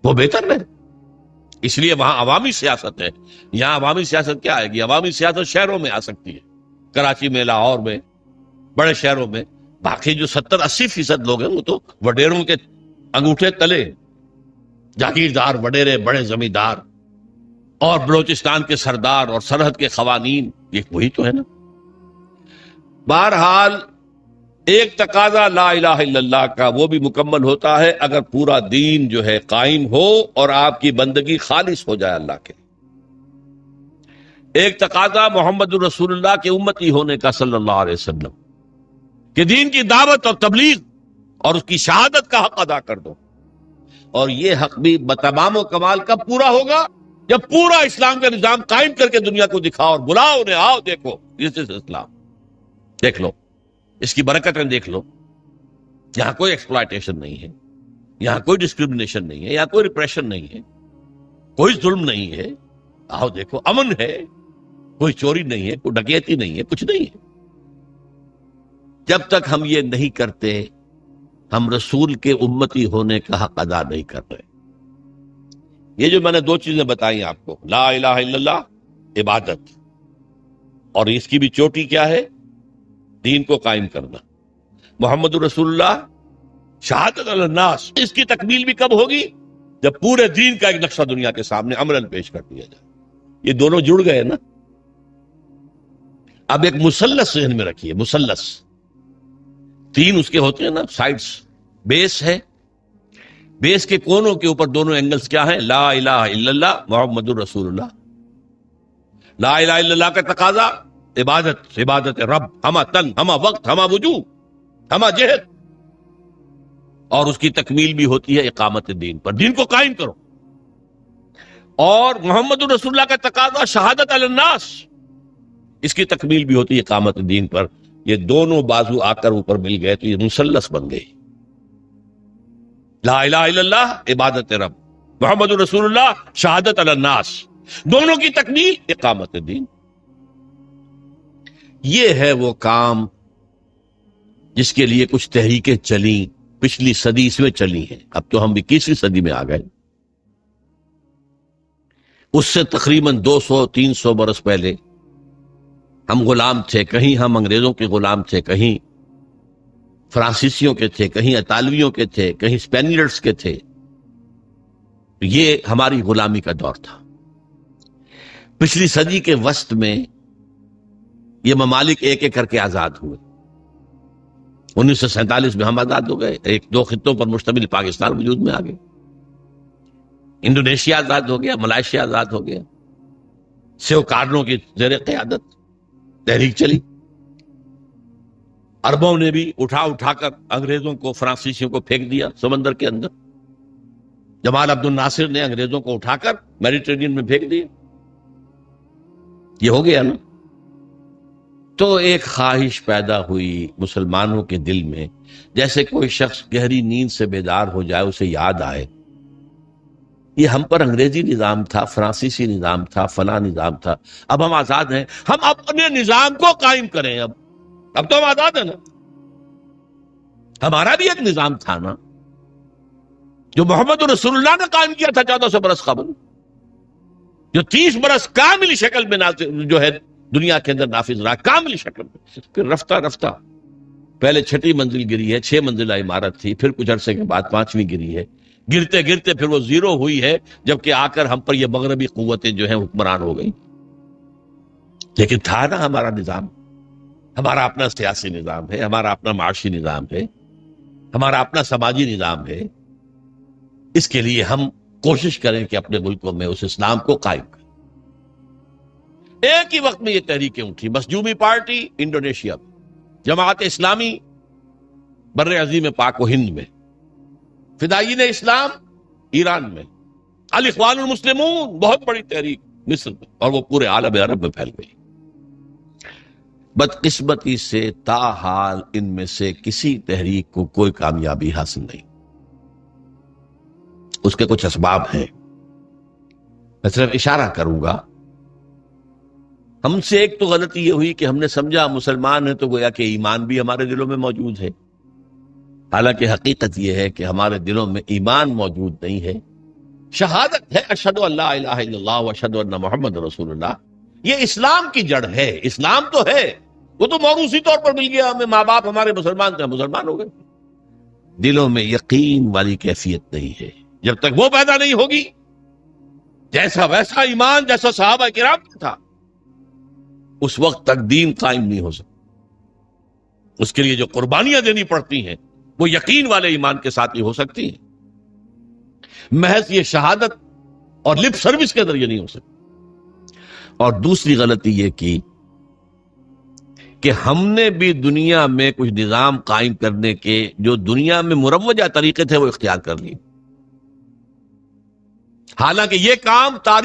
وہ بہتر رہے. اس لیے وہاں عوامی سیاست ہے. یہاں عوامی سیاست کیا آئے گی؟ عوامی سیاست شہروں میں آ سکتی ہے، کراچی میں، لاہور میں، بڑے شہروں میں. باقی جو 70-80% لوگ ہیں وہ تو وڈیروں کے انگوٹھے تلے، جاگیردار وڈیرے، بڑے زمیندار اور بلوچستان کے سردار اور سرحد کے قوانین، یہ وہی تو ہے نا. بہرحال ایک تقاضا لا الہ الا اللہ کا وہ بھی مکمل ہوتا ہے اگر پورا دین جو ہے قائم ہو اور آپ کی بندگی خالص ہو جائے اللہ کے. ایک تقاضا محمد الرسول اللہ کے امتی ہونے کا صلی اللہ علیہ وسلم، کہ دین کی دعوت اور تبلیغ اور اس کی شہادت کا حق ادا کر دو. اور یہ حق بھی بتمام و کمال کب پورا ہوگا؟ جب پورا اسلام کا نظام قائم کر کے دنیا کو دکھاؤ اور بلاؤ انہیں، آؤ دیکھو this is اسلام، دیکھ لو اس کی برکتیں، دیکھ لو. یہاں کوئی ایکسپلائٹیشن نہیں ہے، یہاں کوئی ڈسکریمنیشن نہیں ہے، یہاں کوئی ریپریشن نہیں ہے، کوئی ظلم نہیں ہے. آؤ دیکھو، امن ہے، کوئی چوری نہیں ہے، کوئی ڈکیتی نہیں ہے، کچھ نہیں ہے. جب تک ہم یہ نہیں کرتے ہم رسول کے امتی ہونے کا حق ادا نہیں کر رہے. یہ جو میں نے 2 چیزیں بتائی آپ کو، لا الہ الا اللہ، عبادت، اور اس کی بھی چوٹی کیا ہے؟ دین کو قائم کرنا. محمد رسول اللہ، شہادت علی الناس، اس کی تکمیل بھی کب ہوگی؟ جب پورے دین کا ایک نقشہ دنیا کے سامنے عملاً پیش کر دیا جائے. یہ دونوں جڑ گئے نا. اب ایک مثلث ذہن میں رکھیے، مثلث 3 اس کے ہوتے ہیں نا سائڈز. بیس ہے، بیس کے کونوں کے اوپر دونوں اینگلز کیا ہیں؟ لا الہ الا اللہ، محمد الرسول اللہ. لا الہ الا اللہ کا تقاضا عبادت، عبادت رب، ہما تن، ہما وقت، ہما وجوہ، ہما جہد. اور اس کی تکمیل بھی ہوتی ہے اقامت دین پر. دین کو قائم کرو. اور محمد رسول اللہ کا تقاضا شہادت علی الناس، اس کی تکمیل بھی ہوتی ہے اقامت دین پر. یہ دونوں بازو آ کر اوپر مل گئے تو یہ مثلث بن گئی. لا الہ الا اللہ عبادت رب، محمد رسول اللہ شہادت علی الناس، دونوں کی تکمیل اقامت دین. یہ ہے وہ کام جس کے لیے کچھ تحریکیں چلیں، پچھلی صدی اس میں چلی ہیں. اب تو ہم 21ویں صدی میں آ گئے. اس سے تقریباً 200-300 برس پہلے ہم غلام تھے، کہیں ہم انگریزوں کے غلام تھے، کہیں فرانسیسیوں کے تھے، کہیں اطالویوں کے تھے، کہیں اسپینیئرز کے تھے. یہ ہماری غلامی کا دور تھا. پچھلی صدی کے وسط میں یہ ممالک ایک ایک کر کے آزاد ہوئے. 1947 میں ہم آزاد ہو گئے، 1-2 خطوں پر مشتمل پاکستان وجود میں آ گئے. انڈونیشیا آزاد ہو گیا، ملائیشیا آزاد ہو گیا. سیو کارنوں کی زیر قیادت تحریک چلی. عربوں نے بھی اٹھا کر انگریزوں کو، فرانسیسیوں کو پھینک دیا سمندر کے اندر. جمال عبد الناصر نے انگریزوں کو اٹھا کر میڈیٹرینین میں پھینک دیا. یہ ہو گیا نا. تو ایک خواہش پیدا ہوئی مسلمانوں کے دل میں، جیسے کوئی شخص گہری نیند سے بیدار ہو جائے، اسے یاد آئے یہ ہم پر انگریزی نظام تھا، فرانسیسی نظام تھا، فلاں نظام تھا، اب ہم آزاد ہیں، ہم اپنے نظام کو قائم کریں. اب تو ہم آزاد ہیں نا. ہمارا بھی ایک نظام تھا نا جو محمد رسول اللہ نے قائم کیا تھا 1400 برس قبل، جو 30 برس کامل شکل میں جو ہے دنیا کے اندر نافذ رہا، کامل شکل میں. پھر رفتہ رفتہ پہلے 6 منزل گری ہے، 6 منزلہ عمارت تھی، پھر کچھ عرصے کے بعد 5ویں گری ہے. گرتے گرتے پھر وہ 0 ہوئی ہے، جبکہ آ کر ہم پر یہ مغربی قوتیں جو ہیں حکمران ہو گئی. لیکن تھا نا ہمارا نظام، ہمارا اپنا سیاسی نظام ہے، ہمارا اپنا معاشی نظام ہے، ہمارا اپنا سماجی نظام ہے. اس کے لیے ہم کوشش کریں کہ اپنے ملکوں میں اس اسلام کو قائم کریں. ایک ہی وقت میں یہ تحریکیں اٹھی. مظلومی پارٹی انڈونیشیا میں، جماعت اسلامی بر عظیم پاک و ہند میں، فدائین اسلام ایران میں، الاخوان المسلمون بہت بڑی تحریک مصر میں، اور وہ پورے عالم عرب میں پھیل گئی. بدقسمتی سے تاحال ان میں سے کسی تحریک کو کوئی کامیابی حاصل نہیں. اس کے کچھ اسباب ہیں، میں صرف اشارہ کروں گا. ہم سے ایک تو غلطی یہ ہوئی کہ ہم نے سمجھا مسلمان ہیں تو گویا کہ ایمان بھی ہمارے دلوں میں موجود ہے. حالانکہ حقیقت یہ ہے کہ ہمارے دلوں میں ایمان موجود نہیں ہے. شہادت ہے اشہد ان لا الہ الا اللہ و اشہد ان محمد رسول اللہ، یہ اسلام کی جڑ ہے. اسلام تو ہے، وہ تو موروثی طور پر مل گیا ہمیں، ماں باپ ہمارے مسلمان تھے، مسلمان ہو گئے. دلوں میں یقین والی کیفیت نہیں ہے. جب تک وہ پیدا نہیں ہوگی، جیسا ویسا ایمان جیسا صحابہ کرام کا تھا، اس وقت تک دین قائم نہیں ہو سکتا. اس کے لیے جو قربانیاں دینی پڑتی ہیں وہ یقین والے ایمان کے ساتھ ہی ہو سکتی ہیں. محض یہ شہادت اور لپ سروس کے ذریعے نہیں ہو سکتی. اور دوسری غلطی یہ کی کہ ہم نے بھی دنیا میں کچھ نظام قائم کرنے کے جو دنیا میں مروجہ طریقے تھے وہ اختیار کر لیے. حالانکہ یہ کام تاریخ